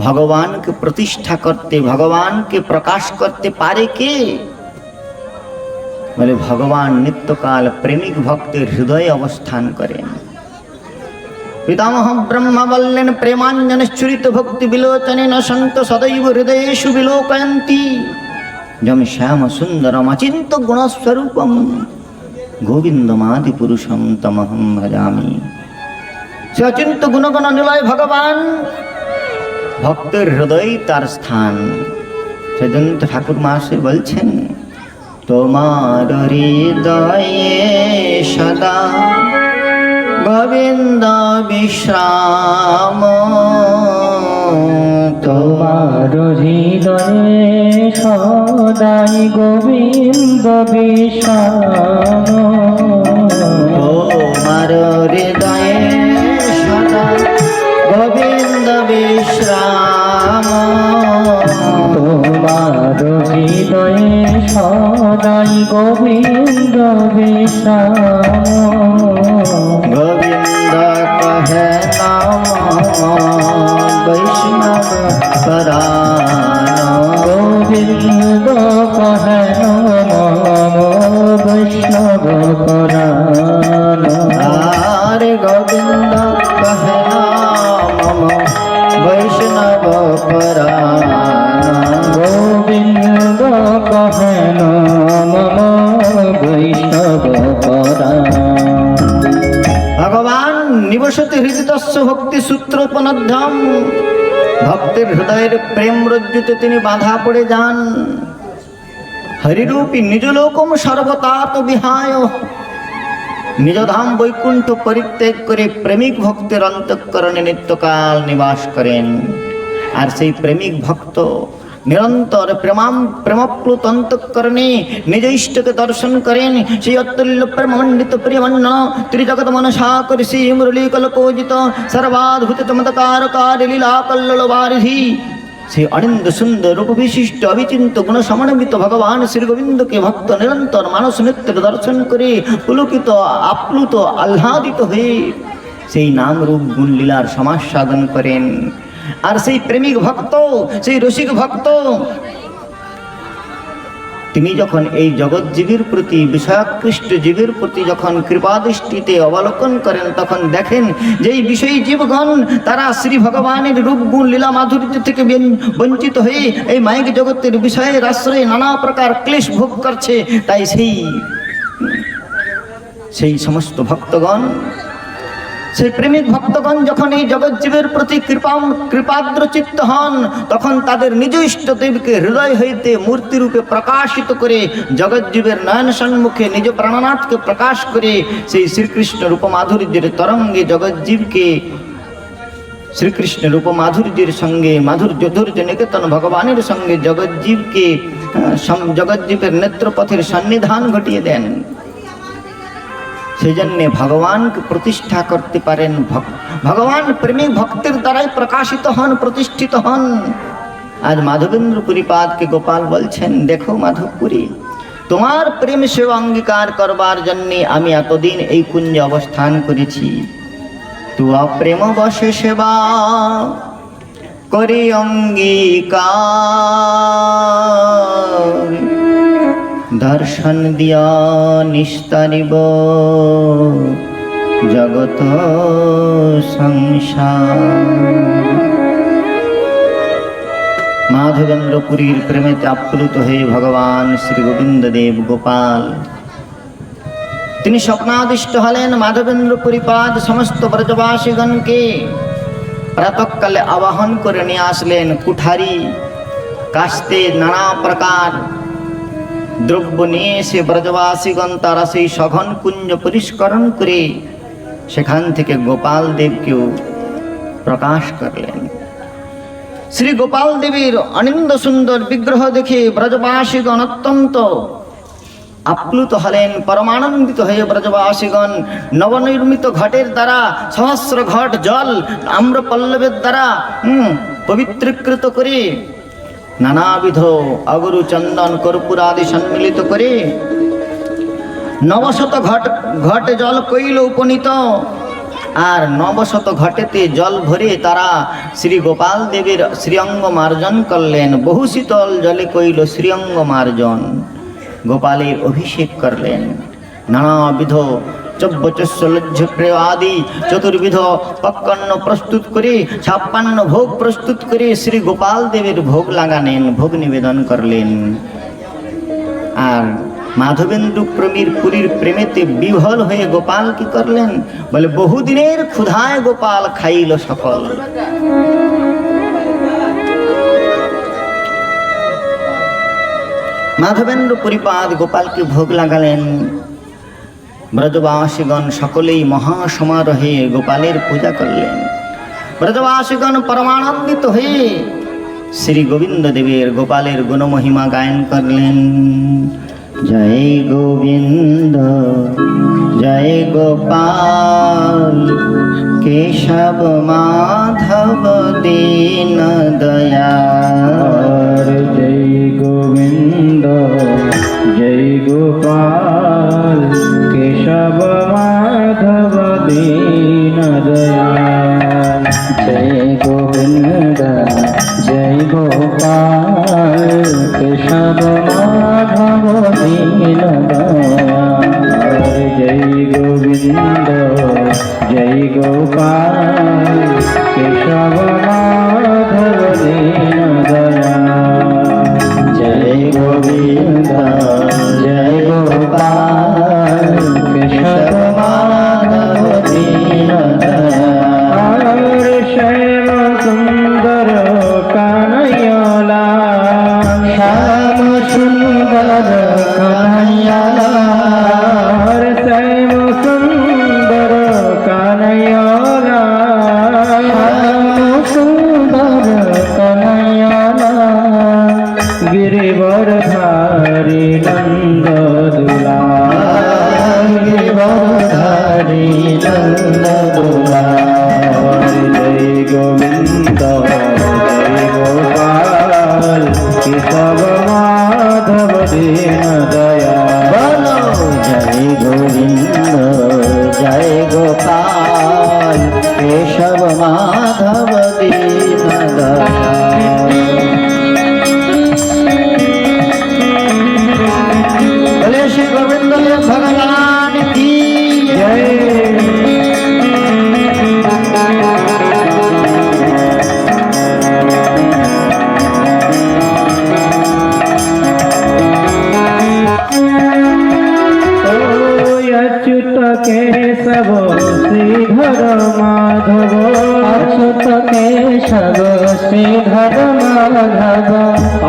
ভগবানকে প্রতিষ্ঠা করতে, ভগবানকে প্রকাশ করতে পারে কে? বলে ভগবান নিত্যকাল প্রেমিক ভক্তের হৃদয়ে অবস্থান করেন। পিতামহ ব্রহ্মা বললেন, প্রেমাঞ্জন চুরিত ভক্তি বিলোচনে ন সন্ত সদৈব হৃদয়েষু বিলোকয়ন্তি যম শ্যাম সুন্দরম অচিন্ত গুণস্বরূপম গোবিন্দমাদি পুরুষম তমহম ভজামি। সে অচিন্ত গুণগণ নিলয় ভগবান, ভক্তের হৃদয় তার স্থান। সেজন্য তো ঠাকুর মহাশয় বলছেন, তোমার হৃদয়ে সদা গোবিন্দ বিশ্রাম। তোমার হৃদয়ে সদাই গোবিন্দ বিশ্রাম। তোমার হৃদয়ে সদা গোবিন্দ বিশ্রাম। তোমার হৃদয়ে সদাই গোবিন্দ বিশ্রাম। গোবিন্দ কহে নাম বৈষ্ণব পরাণ। গোবিন্দ কহে নাম বৈষ্ণব পরাণ। আরে গোবিন্দ কহে নাম বৈষ্ণব পরাণ। গোবিন্দ কহে নাম বৈষ্ণব পরাণ। ভগবান নিবসতি হৃদিতস্য ভক্তি সূত্রোপনধ্যম। ভক্তের হৃদয়ের প্রেম রজ্জুতে তিনি বাধা পড়ে যান। হরিরূপী নিজ লোকম সর্বতাত বিহায়। নিজ ধাম বৈকুণ্ঠ পরিত্যাগ করে প্রেমিক ভক্তের অন্তঃকরণে নিত্যকাল নিবাস করেন। আর সেই প্রেমিক ভক্ত নিরন্তর প্রেমপ্লুত অন্তঃকরণে নিজ ইষ্টকে দর্শন করেন। সেই অতুল্য প্রেমমণ্ডিত প্রিয়মন্ন ত্রিজগৎ মনসা করি শ্রী মুরলী কল্পোজিত সর্বাদ্ভুত চমৎকারকারী লীলা কল্লোল বারিধি। সেই অনিন্দ সুন্দর রূপ বিশিষ্ট অবিচিন্ত গুণ সমন্বিত ভগবান শ্রী গোবিন্দকে ভক্ত নিরন্তর মানস নৃত্যের দর্শন করে পুলকিত আপ্লুত আহ্লাদিত হয়ে সেই নাম রূপ গুণ লীলার সমাস্বাদন করেন। আর সেই প্রেমিক ভক্ত, সেই রসিক ভক্ত, তিনি যখন এই জগৎজীবীর প্রতি, বিষয়াকৃষ্ট জীবের প্রতি যখন কৃপাদৃষ্টিতে অবলোকন করেন, তখন দেখেন যে এই বিষয়ী জীবগণ তারা শ্রী ভগবানের রূপ গুণ লীলা মাধুর্য থেকে বঞ্চিত হয়ে এই মায়িক জগতের বিষয়ের আশ্রয়ে নানা প্রকার ক্লেশ ভোগ করছে। তাই সেই সমস্ত ভক্তগণ, সেই প্রেমিক ভক্তগণ যখন এই জগৎজীবের প্রতি কৃপাদ্র চিত্ত হন, তখন তাদের নিজ ইষ্টদেবকে হৃদয় হইতে মূর্তিরূপে প্রকাশিত করে জগৎজীবের নয়ন সম্মুখে নিজ প্রাণনাথকে প্রকাশ করে সেই শ্রীকৃষ্ণ রূপ মাধুর্যের তরঙ্গে জগৎজীবকে শ্রীকৃষ্ণ রূপ মাধুর্যের সঙ্গে মাধুর্য ধৈর্য নিকেতন ভগবানের সঙ্গে জগৎজীবের নেত্রপথের সন্নিধান ঘটিয়ে দেন। সেই জন্যে ভগবানকে প্রতিষ্ঠা করতে পারেন। ভগবান প্রেমিক ভক্তের দ্বারাই প্রকাশিত হন, প্রতিষ্ঠিত হন। আজ মাধবেন্দ্রপুরী পাদকে গোপাল বলছেন, দেখো মাধবপুরী, তোমার প্রেম সেবা অঙ্গীকার করবার জন্যে আমি এতদিন এই কুঞ্জে অবস্থান করেছি। তু অপ্রেম বসে সেবা করি অঙ্গীকার, দর্শন দিয়া নিস্তারিব জগত সংসার। মাধবেন্দ্রপুরীর প্রেমেতে আপ্লুত হয়ে ভগবান শ্রী গোবিন্দ দেব গোপাল তিনি স্বপ্নাদিষ্ট হলেন। মাধবেন্দ্রপুরী পাদ সমস্ত ব্রজবাসীগণকে প্রাতঃকালে আবাহন করে নিয়ে আসলেন। কুঠারি কাস্তে নানা প্রকার দ্রব্য নিয়ে এসে ব্রজবাসীগণ তারা সেই সঘন কুঞ্জ পরিষ্করণ করে সেখান থেকে গোপাল দেবকেও প্রকাশ করলেন। শ্রী গোপাল দেবীর অনিন্দ সুন্দর বিগ্রহ দেখে ব্রজবাসীগণ অত্যন্ত আপ্লুত হলেন। পরমানন্দিত হয়ে ব্রজবাসীগণ নবনির্মিত ঘটের দ্বারা সহস্র ঘট জল আম্র পল্লবের দ্বারা পবিত্রীকৃত করে নানাবিধ অগরু চন্দন কর্পূর আদি সম্মিলিত করে নবশত ঘটে জল কইল উপনীত। আর নবশত ঘটেতে জল ভরে তারা শ্রী গোপাল দেবীর শ্রীঅঙ্গ মার্জন করলেন। বহু শীতল জলে কইল শ্রীঅঙ্গ মার্জন, গোপালের অভিষেক করলেন। নানাবিধ চব্বচস্য লজ্জপ্রেয় আদি চতুর্বিধ পক্কন্ন প্রস্তুত করে 56 ভোগ প্রস্তুত করে শ্রী গোপাল দেবের ভোগ লাগালেন, ভোগ নিবেদন করলেন। আর মাধবেন্দ্র প্রমীর পুরীর প্রেমেতে বিহল হয়ে গোপাল কি করলেন? বলে বহুদিনের ক্ষুধায় গোপাল খাইল সকল। মাধবেন্দ্র পরিপাদ গোপালকে ভোগ লাগালেন। ব্রজবাসীগণ সকলেই মহাসমারোহে গোপালের পূজা করলেন। ব্রজবাসীগণ পরমানন্দিত হয়ে শ্রী গোবিন্দ দেবের গোপালের গুণমহিমা গায়ন করলেন। জয় গোবিন্দ জয় গোপাল কেশব মাধব দীন দয়াল। জয় গোবিন্দ জয় গোপাল কেশব মাধব দীন দয়াল। জয় গোবিন্দ জয় গোপাল কেশব মাধব দীন দয়াল। জয় গোবিন্দ জয় গোপাল কেশব মাধব দীন দয়াল। জয় গোবিন্দ জয় গোপাল কেশব মাধব দীন দয়াল। শ্যাম সুন্দর কানৈয়া শ্যাম সুন্দর কানৈয়া শ্যাম সুন্দর কানৈয়া শ্যাম সুন্দর কানৈয়া गिरिवर धारी नंद दुलार। गिरिवर धारी नंद दुलार। जय गोविंद जय गोपाल केशव माधव दीन दयाल। जय गोविंद जय गोपाल केशव माधव दीन दयाल। श्री गोविंद भगवान की जय। अच्युत केशव श्रीधर माधव। अच्युत केशव श्रीधर माधव।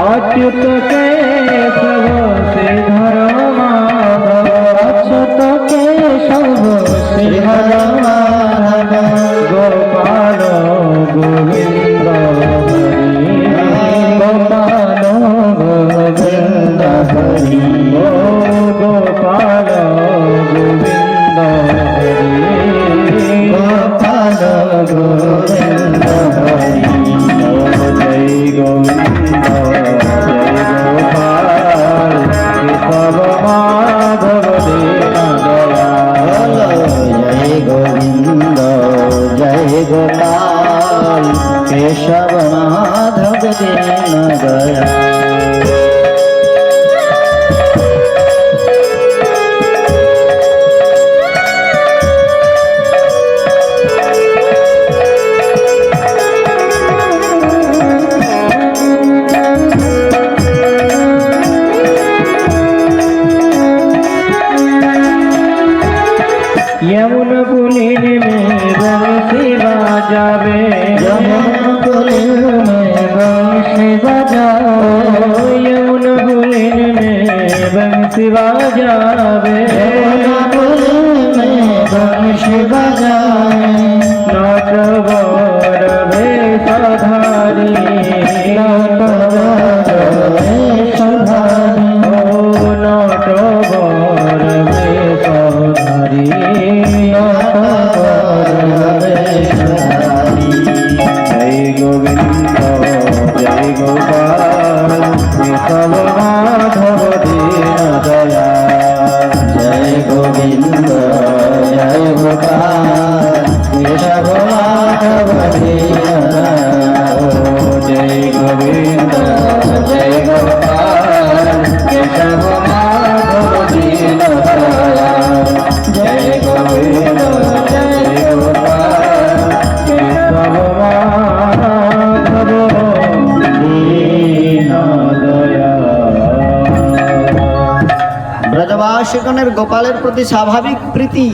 अच्युत केशव श्रीधर माधव। अच्युत केशव श्रीधर माधव। गोपाल गोविंद हरि गोपाल गोविंद हरि। ओ गोपाल गोविंद हरि गोपाल गोविंद हरि। जय गोविंद जय गोपाल केशव माधव दीन दयाल। जय गोविंद जय गोपाल केशव माधव दीन दयाल। यमुन पुलिन में बंसी बजावे। यमुन पुलिन में बंसी बजावे। यमुन पुलिन में बंसी बजावे। यमुन पुलिन में बंसी बजावे। नाच बर वेशधारी नाच बर वेशधारी। ओ नाच बर वेशधारी जय गोविंद जय गोपाल केशव माधव दीन दयाल। जय गोविंद जय गोपाल केशव माधव दीन दयाल। जय गोविंद जय गोपाल केशव माधव दीन दयाल। जय गोविंद গোপালের প্রতি স্বাভাবিক প্রীতি।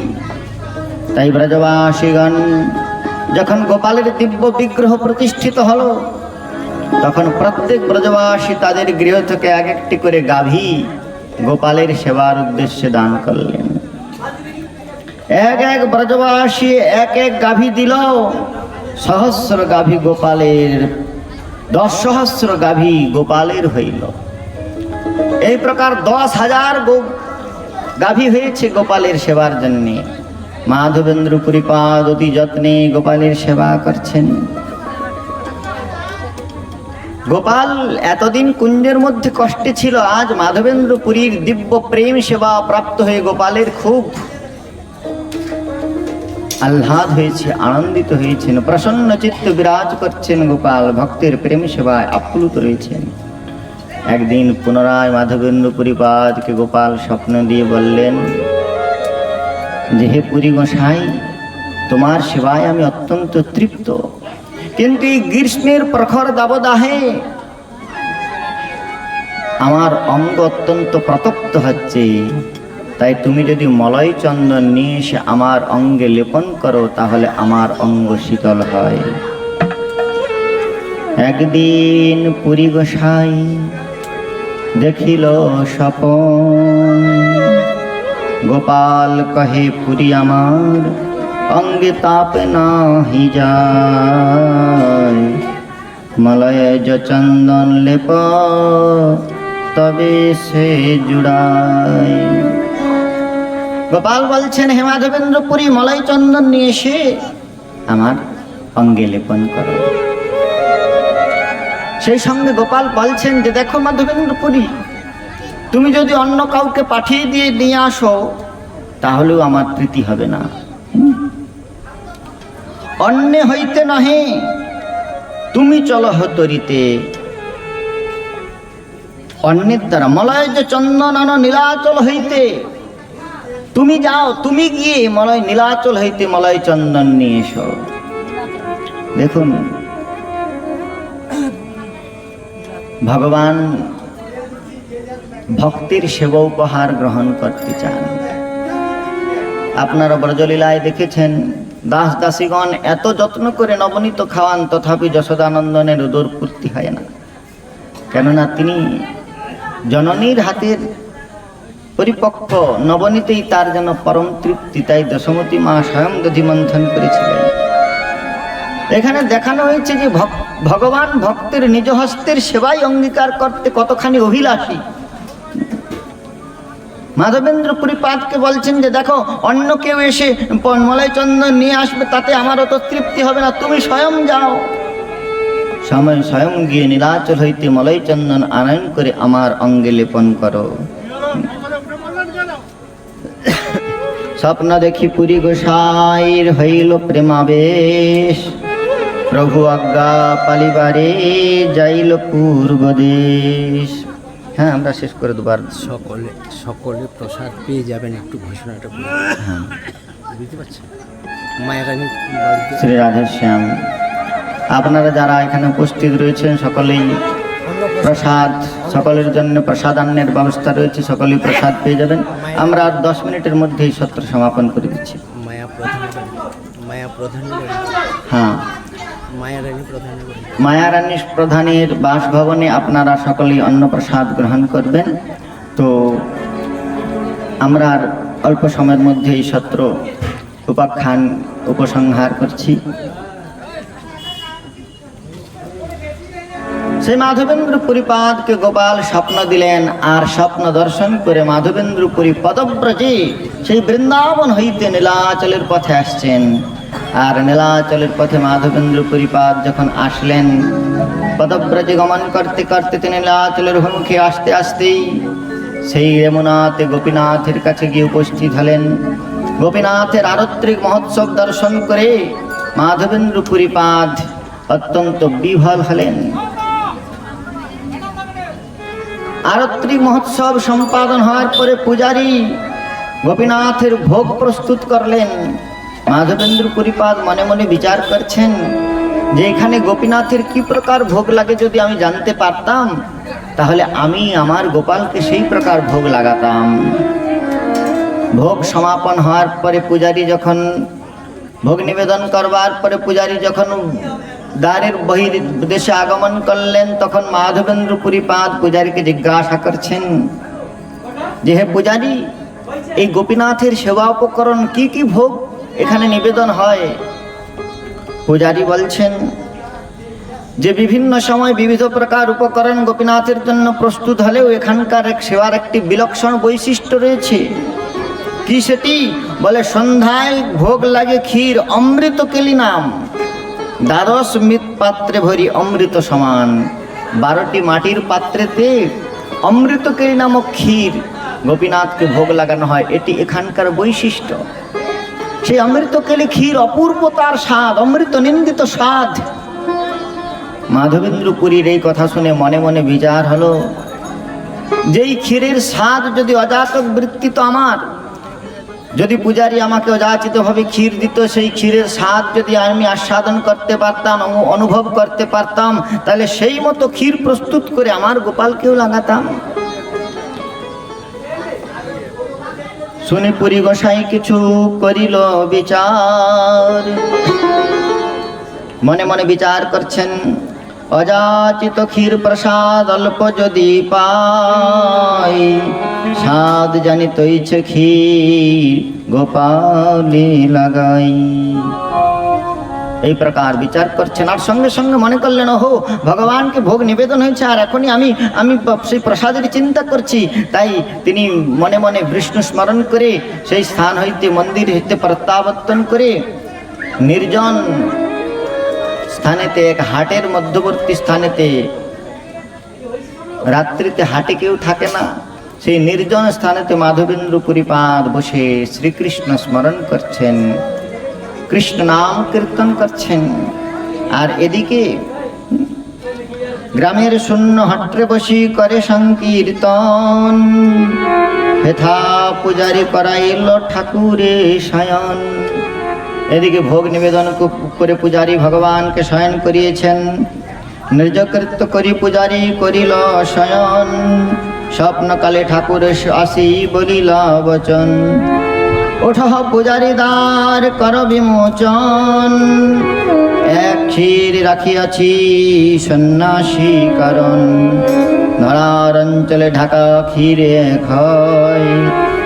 তাই ব্রজবাসীগণ যখন গোপালের দিব্য বিগ্রহ প্রতিষ্ঠিত হলো, তখন প্রত্যেক ব্রজবাসী তাদের গৃহ থেকে এক একটি করে গাভী গোপালের সেবার উদ্দেশ্যে দান করলেন। এক এক ব্রজবাসী এক এক গাভী দিল। সহস্র গাভী গোপালের, 10 সহস্র গাভী গোপালের হইল। এই প্রকার 10,000 গাভী হয়েছে গোপালের সেবার জন্যে। মাধবেন্দ্র পুরীপাদ অতি যত্নে গোপালের সেবা করছেন। গোপাল এতদিন কুঞ্জের মধ্যে কষ্টে ছিল, আজ মাধবেন্দ্র পুরীর দিব্য প্রেম সেবা প্রাপ্ত হয়ে গোপালের খুব আহ্লাদ হয়েছে, আনন্দিত হয়েছেন, প্রসন্ন চিত্ত বিরাজ করছেন। গোপাল ভক্তের প্রেম সেবায় আপ্লুত রয়েছেন। একদিন পুনরায় মাধবেন্দ্র পুরীপাদকে গোপাল স্বপ্ন দিয়ে বললেন যে, হে পুরী গোসাই, তোমার সেবায় আমি অত্যন্ত তৃপ্ত, কিন্তু এই গ্রীষ্মের প্রখর দাবদাহে আমার অঙ্গ অত্যন্ত প্রতপ্ত হচ্ছে। তাই তুমি যদি মলয় চন্দন নিয়ে এসে আমার অঙ্গে লেপন করো, তাহলে আমার অঙ্গ শীতল হয়। একদিন পুরী গোসাই দেখিল স্বপন, গোপাল কহে পুরী আমার অঙ্গে তাপ নাহি যায়, মলয় চন্দন লেপ তবে সে জুড়ায়। গোপাল বলছেন, হে মাধবেন্দ্র পুরী, মলয় চন্দন নিয়ে এসে আমার অঙ্গে লেপন করো। সেই সঙ্গে গোপাল বলছেন যে, দেখো মাধবেন্দ্র পুরী, তুমি যদি অন্য কাউকে পাঠিয়ে দিয়ে নিয়ে আসো, তাহলেও আমার প্রীতি হবে না। অন্য হইতে নহে, তুমি চলো হতরিতে। অন্যের দ্বারা মলয় যে চন্দন আনো নীলাচল হইতে, তুমি যাও, তুমি গিয়ে মলয় নীলাচল হইতে মলয় চন্দন নিয়ে এসো। দেখুন, ভগবান ভক্তির সেবা উপহার গ্রহণ করতে চান। আপনারা ব্রজলীলায় দেখেছেন, দাস দাসীগণ এত যত্ন করে নবনীত খাওয়ান, তথাপি যশোদানন্দনের উদর পূর্তি হয় না। কেননা তিনি জননীর হাতের পরিপক্ক নবনীতেই তার যেন পরম তৃপ্তি। তাই দশমতী মা স্বয়ং দধি মন্থন করেছিলেন। এখানে দেখানো হয়েছে যে ভগবান ভক্তের নিজ হস্তের সেবাই অঙ্গীকার করতে কতখানি অভিলাষী। মাধবেন্দ্র পুরীপাদকে বলছেন যে, দেখো, অন্য কেউ এসে মলয় চন্দন নিয়ে আসবে, তাতে আমার অত তৃপ্তি হবে না, তুমি স্বয়ং যাও। স্বয়ং গিয়ে নীলাচল হইতে মলয় চন্দন আনয়ন করে আমার অঙ্গে লেপন করো। স্বপ্ন দেখি পুরী গোসাইর হইল প্রেমাবেশ, প্রভু আজ্ঞা পালিবারে যাইল পূর্ব দেশ। হ্যাঁ, আমরা শেষ করে দুবার। সকলে প্রসাদ পেয়ে যাবেন, একটু ঘোষণাটা বলুন। হ্যাঁ, বুঝতে পারছেন? মায়েরানী শ্রী রাধেশ্যাম, আপনারা যারা এখানে উপস্থিত রয়েছেন সকলেই প্রসাদ, সকলের জন্য প্রসাদান্নের ব্যবস্থা রয়েছে, সকলেই প্রসাদ পেয়ে যাবেন। আমরা আর 10 মিনিটের মধ্যেই সত্র সমাপন করে দিচ্ছি। মায়া প্রধান হ্যাঁ, মায়ারানী প্রধানের বাসভবনে আপনারা সকলেই অন্নপ্রসাদ গ্রহণ করবেন। তো আমরা আর অল্প সময়ের মধ্যে এই সত্র উপাখ্যান উপসংহার করছি। সেই মাধবেন্দ্র পুরীপাদকে গোপাল স্বপ্ন দিলেন, আর স্বপ্ন দর্শন করে মাধবেন্দ্র পুরী পদব্রজে সেই বৃন্দাবন হইতে নীলাচলের পথে আসছেন। আর নীলাচলের পথে মাধবেন্দ্র পুরীপাদ যখন আসলেন, পদব্রজে গমন করতে করতে তিনি নীলাচলের অভিমুখে আসতে আসতেই সেই যমুনাতে গোপীনাথের কাছে গিয়ে উপস্থিত হলেন। গোপীনাথের আরত্রিক মহোৎসব দর্শন করে মাধবেন্দ্র পুরীপাদ অত্যন্ত বিহ্বল হলেন। আরত্রিক মহোৎসব সম্পাদন হওয়ার পরে পূজারী গোপীনাথের ভোগ প্রস্তুত করলেন। মাধবেন্দ্র পুরীপাদ মনে মনে বিচার করছেন যে এখানে গোপীনাথের কি প্রকার ভোগ লাগে, যদি আমি জানতে পারতাম তাহলে আমি আমার গোপালকে সেই প্রকার ভোগ লাগাতাম। ভোগ সমাপন হওয়ার পরে পূজারী যখন ভোগ নিবেদন করবার পরে পূজারী যখন দ্বারের বহির্দেশে আগমন করলেন, তখন মাধবেন্দ্র পুরীপাদ পূজারীকে জিজ্ঞাসা করছেন যে হে পূজারী, এই গোপীনাথের সেবা উপকরণ কি কি ভোগ এখানে নিবেদন হয়? পূজারী বলছেন যে বিভিন্ন সময় বিবিধ প্রকার উপকরণ গোপীনাথের জন্য প্রস্তুত হলেও এখানকার এক সেবার একটি বিলক্ষণ বৈশিষ্ট্য রয়েছে। কি সেটি? বলে সন্ধ্যায় ভোগ লাগে ক্ষীর অমৃত কেলি নাম, 12 মৃৎ পাত্রে ভরি অমৃত সমান। 12টি মাটির পাত্রেতে অমৃত কেলি নামক ক্ষীর গোপীনাথকে ভোগ লাগানো হয়, এটি এখানকার বৈশিষ্ট্য। সেই অমৃত কেলি ক্ষীর অপূর্ব তার স্বাদ, অমৃত নিন্দিত স্বাদ। মাধবেন্দ্র পুরীর এই কথা শুনে মনে মনে বিচার হলো, যেই ক্ষীরের স্বাদ যদি অজাতক বৃত্তি তো আমার, যদি পূজারী আমাকে অযাচিতভাবে ক্ষীর দিত, সেই ক্ষীরের স্বাদ যদি আমি আস্বাদন করতে পারতাম, অনুভব করতে পারতাম, তাহলে সেই মতো ক্ষীর প্রস্তুত করে আমার গোপালকেও লাগাতাম। শুনে পুরী গোসাই কিছু করিল বিচার, মনে মনে বিচার করছেন, অযাচিত ক্ষীর প্রসাদ অল্প যদি পাই, স্বাদ জানিত ইচ্ছে ক্ষীর গোপালে লাগাই। এই প্রকার বিচার করছেন, আর সঙ্গে সঙ্গে মনে করলেন, ওহো ভগবানকে ভোগ নিবেদন হয়েছে, আর এখনই আমি সেই প্রসাদের চিন্তা করছি। তাই তিনি মনে মনে বিষ্ণু স্মরণ করে সেই স্থান হইতে, মন্দির হইতে প্রত্যাবর্তন করে নির্জন স্থানেতে, এক হাটের মধ্যবর্তী স্থানেতে, রাত্রিতে হাটে কেউ থাকে না, সেই নির্জন স্থানেতে মাধবেন্দ্র পুরীপাদ বসে শ্রীকৃষ্ণ স্মরণ করছেন, কৃষ্ণ নাম কীর্তন করছেন। আর এদিকে গ্রামের শূন্য হট্রে বসি করে সংকীর্তন, হেথা পূজারি করাইল ঠাকুরে শয়ন। এদিকে ভোগ নিবেদন করে পূজারী ভগবানকে শয়ন করিয়েছেন। নির্জকৃত্য করি পূজারী করিল শয়ন, স্বপ্নকালে ঠাকুর আসি বলিলা বচন। ওঠ পূজারী দ্বার কর বিমোচন, এক ক্ষীর রাখিয়াছি সন্ন্যাসী কারণ। ধরার অঞ্চলে ঢাকা ক্ষীরে হয়,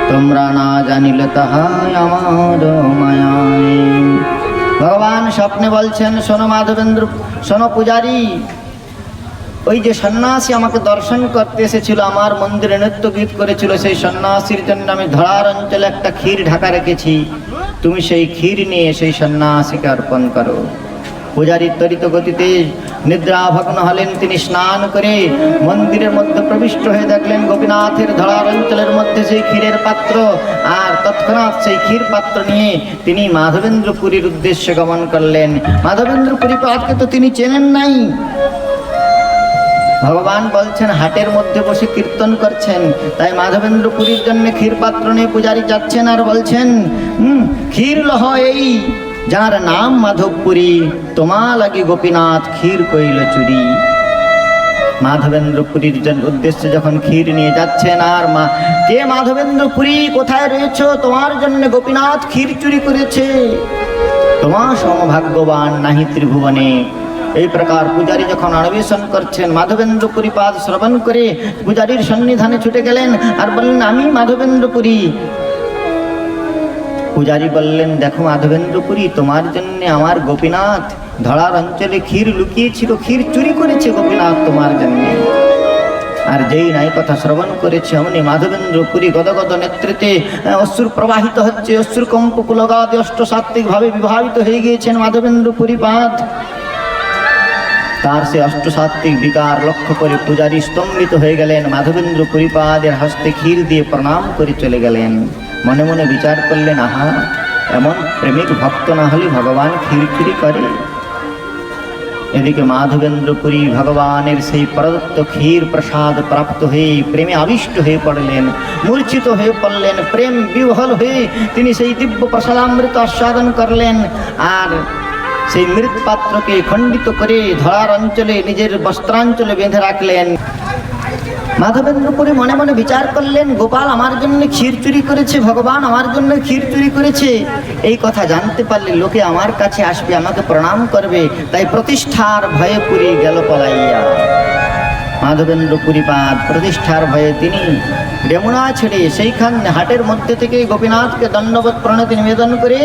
তোমরা না জানিলে তাহাই আমার মায়ায়। ভগবান স্বপ্নে বলছেন, শোনো মাধবেন্দ্র, শোনো পূজারী, ওই যে সন্ন্যাসী আমাকে দর্শন করতে এসেছিল, আমার মন্দিরে নৃত্য গীত করেছিল, সেই সন্ন্যাসীর জন্য আমি ধরার অঞ্চলে একটা ক্ষীর ঢাকা রেখেছি, তুমি সেই ক্ষীর নিয়ে সেই সন্ন্যাসীকে অর্পণ করো। পূজারী ত্বরিত গতিতে নিদ্রাভগ্ন হলেন। তিনি স্নান করে মন্দিরের মধ্যে প্রবিষ্ট হয়ে দেখলেন গোপীনাথের ধরার অঞ্চলের মধ্যে সেই ক্ষীরের পাত্র, আর তৎক্ষণাৎ সেই ক্ষীর পাত্র নিয়ে তিনি মাধবেন্দ্র পুরীর উদ্দেশ্যে গমন করলেন। মাধবেন্দ্র পুরীপাদকে তো তিনি চেনেন নাই। ভগবান বলছেন হাটের মধ্যে বসে কীর্তন করছেন, তাই মাধবেন্দ্র পুরীর জন্য ক্ষীর পাত্র নিয়ে পূজারী যাচ্ছেন, আর বলছেন, ক্ষীর লহ এই যার নাম মাধবপুরী, তোমা লাগি গোপীনাথ ক্ষীর কইল চুরি। মাধবেন্দ্র পুরীর উদ্দেশ্যে যখন ক্ষীর নিয়ে যাচ্ছেন, আর কে মাধবেন্দ্র পুরী, কোথায় রয়েছো? তোমার জন্য গোপীনাথ ক্ষীর চুরি করেছে, তোমা সমভাগ্যবান নাহি ত্রিভুবনে। এই প্রকার পূজারী যখন অন্বেষণ করছেন, মাধবেন্দ্র পুরীপাদ শ্রবণ করে পূজারীর সন্নিধানে ছুটে গেলেন আর বললেন, আমি মাধবেন্দ্র পুরী। পূজারী বললেন, দেখো মাধবেন্দ্র পুরী, তোমার জন্য আমার গোপীনাথ ধরার অঞ্চলে ক্ষীর লুকিয়েছিল, ক্ষীর চুরি করেছে গোপীনাথ তোমার জন্য। আর যেই নাই কথা শ্রবণ করেছে, অমনি মাধবেন্দ্র পুরী গদগদ নেতৃত্বে অশ্রু প্রবাহিত হচ্ছে, অশ্রু কম্প পুলগাদি অষ্টসাত্ত্বিক ভাবে বিভাবিত হয়ে গিয়েছেন মাধবেন্দ্র পুরীপাদ। তার সে অষ্টসাত্ত্বিক বিকার লক্ষ্য করে পূজারী স্তম্ভিত হয়ে গেলেন। মাধবেন্দ্র পুরীপাদের হস্তে ক্ষীর দিয়ে প্রণাম করে চলে গেলেন। মনে মনে বিচার করলেন, আহা, এমন প্রেমিক ভক্ত না হলে ভগবান ক্ষীর চুরি করে। এদিকে মাধবেন্দ্র পুরী ভগবানের সেই প্রদত্ত ক্ষীর প্রসাদ প্রাপ্ত হয়ে প্রেমে আবিষ্ট হয়ে পড়লেন, মূর্ছিত হয়ে পড়লেন। প্রেম বিহ্বল হয়ে তিনি সেই দিব্য প্রসাদামৃত আস্বাদন করলেন, আর সেই মৃৎ পাত্রকে খণ্ডিত করে ধরার অঞ্চলে নিজের বস্ত্রাঞ্চলে বেঁধে রাখলেন। মাধবেন্দ্রপুরী মনে মনে বিচার করলেন, গোপাল আমার জন্য ক্ষীর চুরি করেছে, ভগবান আমার জন্য ক্ষীর চুরি করেছে, এই কথা জানতে পারলে লোকে আমার কাছে আসবে, আমাকে প্রণাম করবে, তাই প্রতিষ্ঠার ভয়ে পুরী গেল পলাইয়া। মাধবেন্দ্রপুরীপাদ প্রতিষ্ঠার ভয়ে তিনি রেমুনা ছেড়ে সেইখান হাটের মধ্যে থেকে গোপীনাথকে দণ্ডবত প্রণতি নিবেদন করে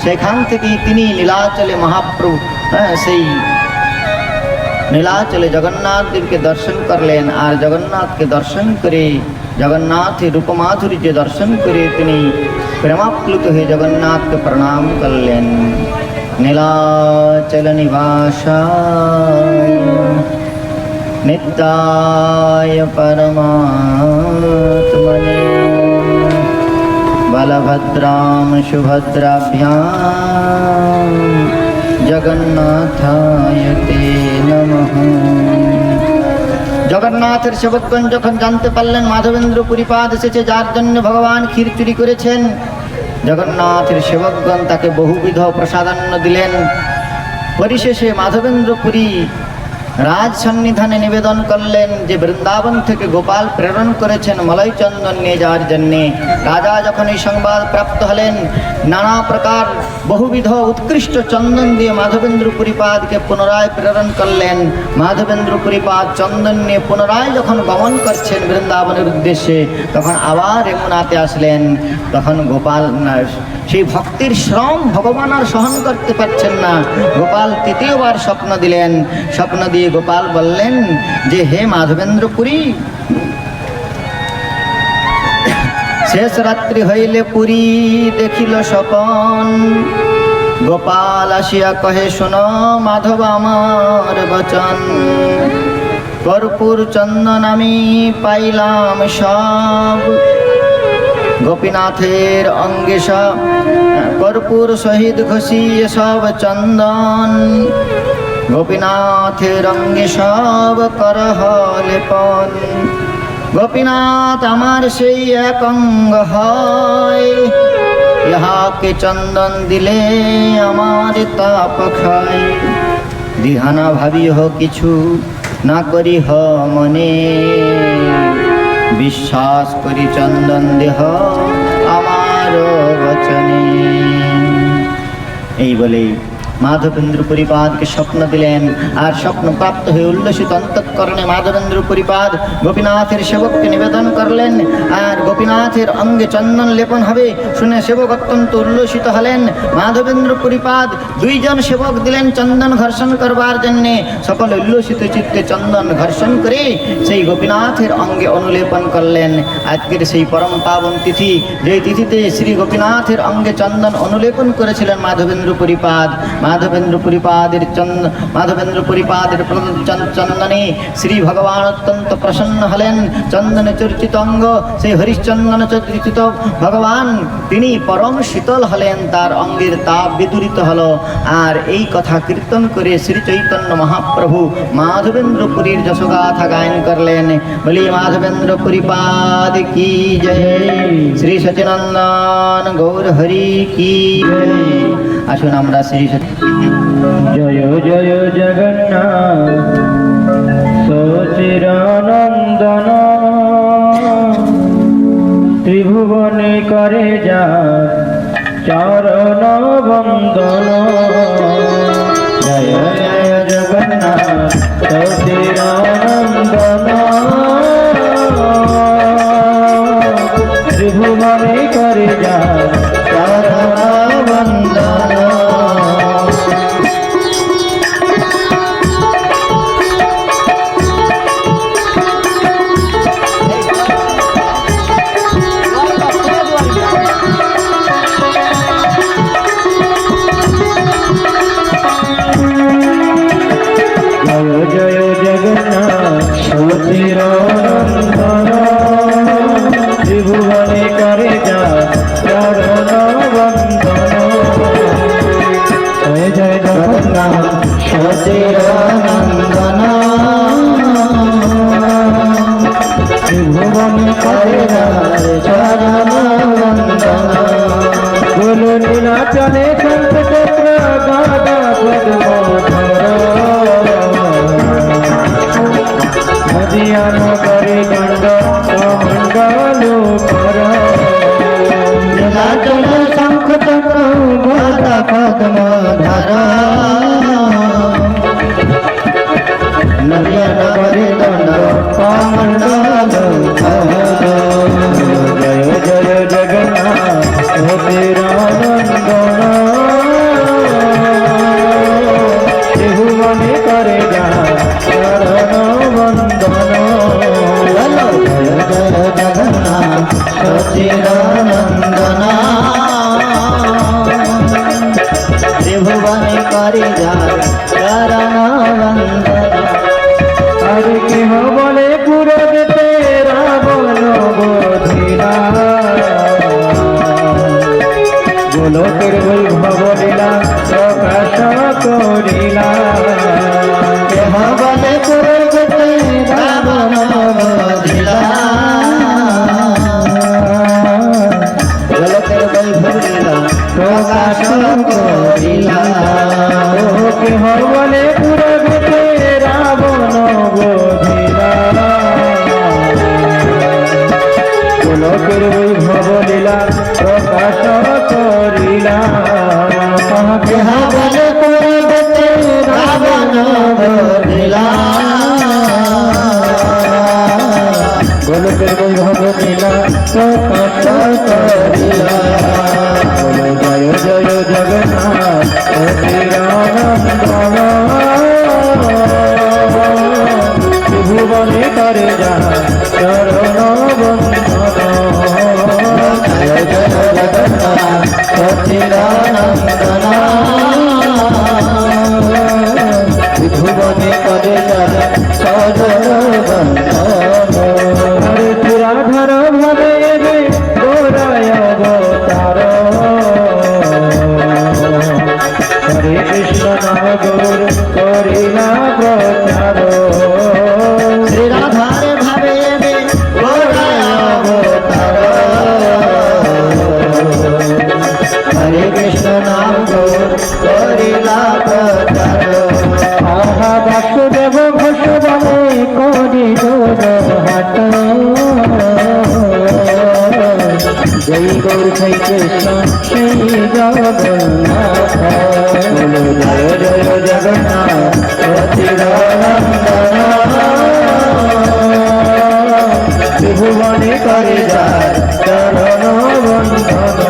সেখান থেকেই তিনি নীলাচলে মহাপ্রভু সেই নীলাচলে জগন্নাথ দেবকে দর্শন করলেন। আর জগন্নাথকে দর্শন করে জগন্নাথের রূপমাধুর্য দর্শন করে তিনি প্রেমাপ্লুত হয়ে জগন্নাথকে প্রণাম করলেন। নীলাচল নিবাসায় নিত্যায় পরমাত্মনে বলভদ্রাম সুভদ্রাভ্যাম জগন্নাথায় তে নমঃ। জগন্নাথের সেবকগণ যখন জানতে পারলেন মাধবেন্দ্রপুরীপাদ এসেছে, যার জন্য ভগবান ক্ষীর চুরি করেছেন, জগন্নাথের সেবকগণ তাকে বহুবিধ প্রসাদান্ন দিলেন। পরিশেষে মাধবেন্দ্রপুরী রাজ সন্নিধানে নিবেদন করলেন যে বৃন্দাবন থেকে গোপাল প্রেরণ করেছেন মলয় চন্দন নিয়ে যাওয়ার জন্যে। রাজা যখন এই সংবাদ প্রাপ্ত হলেন, নানা প্রকার বহুবিধ উৎকৃষ্ট চন্দন দিয়ে মাধবেন্দ্রপুরীপাদকে পুনরায় প্রেরণ করলেন। মাধবেন্দ্রপুরীপাদ চন্দন নিয়ে পুনরায় যখন গমন করছেন বৃন্দাবনের উদ্দেশ্যে, তখন আবার যমুনাতে আসলেন। তখন গোপাল সেই ভক্তির শ্রম ভগবান আর সহন করতে পারছেন না। গোপাল তৃতীয়বার স্বপ্ন দিলেন। স্বপ্ন দিয়ে গোপাল বললেন যে, হে মাধবেন্দ্রপুরী, শেষ রাত্রি হইলে পুরী দেখিল স্বপন। গোপাল আসিয়া কহে, শোনো মাধব আমার বচন। কর্পূর চন্দন আমি পাইলাম সব, গোপীনাথের অঙ্গে সব কর্পূর সহিত ঘষিয়ে সব চন্দন। গোপীনাথের অঙ্গে সব করহ লেপন। গোপীনাথ আমার সেই এক অঙ্গ হয়, ইহাকে চন্দন দিলে আমার তাপ ক্ষয়। দিহানা ভাবিহ কিছু না করিহ মনে, বিশ্বাস করি চন্দন দেহ আমার বচনে। এই বলে মাধবেন্দ্রপুরীপাদকে স্বপ্ন দিলেন। আর স্বপ্ন প্রাপ্ত হয়ে উল্লসিত অন্তঃকরণে মাধবেন্দ্রপুরীপাদ গোপীনাথের সেবককে নিবেদন করলেন। আর গোপীনাথের অঙ্গে চন্দন লেপন হবে শুনে সেবক অত্যন্ত উল্লসিত হলেন। মাধবেন্দ্রপুরীপাদ দুইজন সেবক দিলেন চন্দন ঘর্ষণ করবার জন্যে। সকল উল্লসিত চিত্তে চন্দন ঘর্ষণ করে সেই গোপীনাথের অঙ্গে অনুলেপন করলেন। আজকের সেই পরম পাবন তিথি, যে তিথিতে শ্রী গোপীনাথের অঙ্গে চন্দন অনুলেপন করেছিলেন মাধবেন্দ্রপুরীপাদ। মাধবেন্দ্রপুরীপাদের চন্দনে শ্রী ভগবান অত্যন্ত প্রসন্ন হলেন। চন্দনে চর্চিত অঙ্গ সেই হরিশ্চন্দন চর্চিত ভগবান তিনি পরম শীতল হলেন, তার অঙ্গের তাপ বিদূরিত হলো। আর এই কথা কীর্তন করে শ্রী চৈতন্য মহাপ্রভু মাধবেন্দ্রপুরীর যশোগাথা গায়ন করলেন। বলি মাধবেন্দ্রপুরীপাদ কি জয়, শ্রী সচিনন্দন গৌর হরি কি জয়। আসুন আমরা শ্রী জয় জয় জগন্নাথ সচিরানন্দন, ত্রিভুবনে করে যা চরণ বন্দন। জয় জয় জগন্নাথ সচিরানন্দন, ত্রিভুবনে করে যা চরণ বন্দন। ত্রিভুবনে করে যা চরণ বন্দন। জয় জয় জগন্নাথ সচিরানন্দন, ত্রিভুবনে করে যা চরণ বন্দন। গুরু নীলাচলে শঙ্খচক্র গদা পদ্মধর, ধ্যান করে দণ্ড পদ্ম ধারা নদিয়া নগরে দণ্ড কমণ্ডল জয় জয় জগন্নাথ নন্দন ত্রিভুবনে করে যা চরণ বন্দন জয় জয় জগন্নাথ সচিদানন্দন ত্রিভুবনে করে যায় চরণ বন্দন। আর কেহ বলে পুরতে রাবণ বোধিলা গোলকের বৈভব লীলা প্রকাশ করিলা কেহ বলে পুরতে রাবণ বোধিলা গোলকের বৈভব লীলা প্রকাশ করিলা। কেহ বলে পুরতে রাবণ বোধিলা গোলকের বৈভব লীলা প্রকাশ করিলা কেহ বলে পুরতে রাবণ বোধিলা গোলকের বৈভব লীলা প্রকাশ করিলা জয় জয় জগন্নাথ শ্রীরানন্দন ত্রিভুবনে করে যা চরণ বন্দন জয় জয় জগন্নাথ সচিদানন্দন ত্রিভুবনে করে যায় চরণ বন্দন। রাধার ভাবে গোরায় অবতার হরে কৃষ্ণ নাম গৌর করিলা প্রচার শ্রী রাধার ভাবে গোরায় অবতার হরে কৃষ্ণ নাম গৌর করিলা প্রচার। আহা বাসুদেব ঘোষবনে করিল হাট জয় গৌর জয় কৃষ্ণ সেই জগন্নাথ জয় জয় জগন্নাথ সচিদানন্দন ত্রিভুবনে করে যায় চরণ বন্দন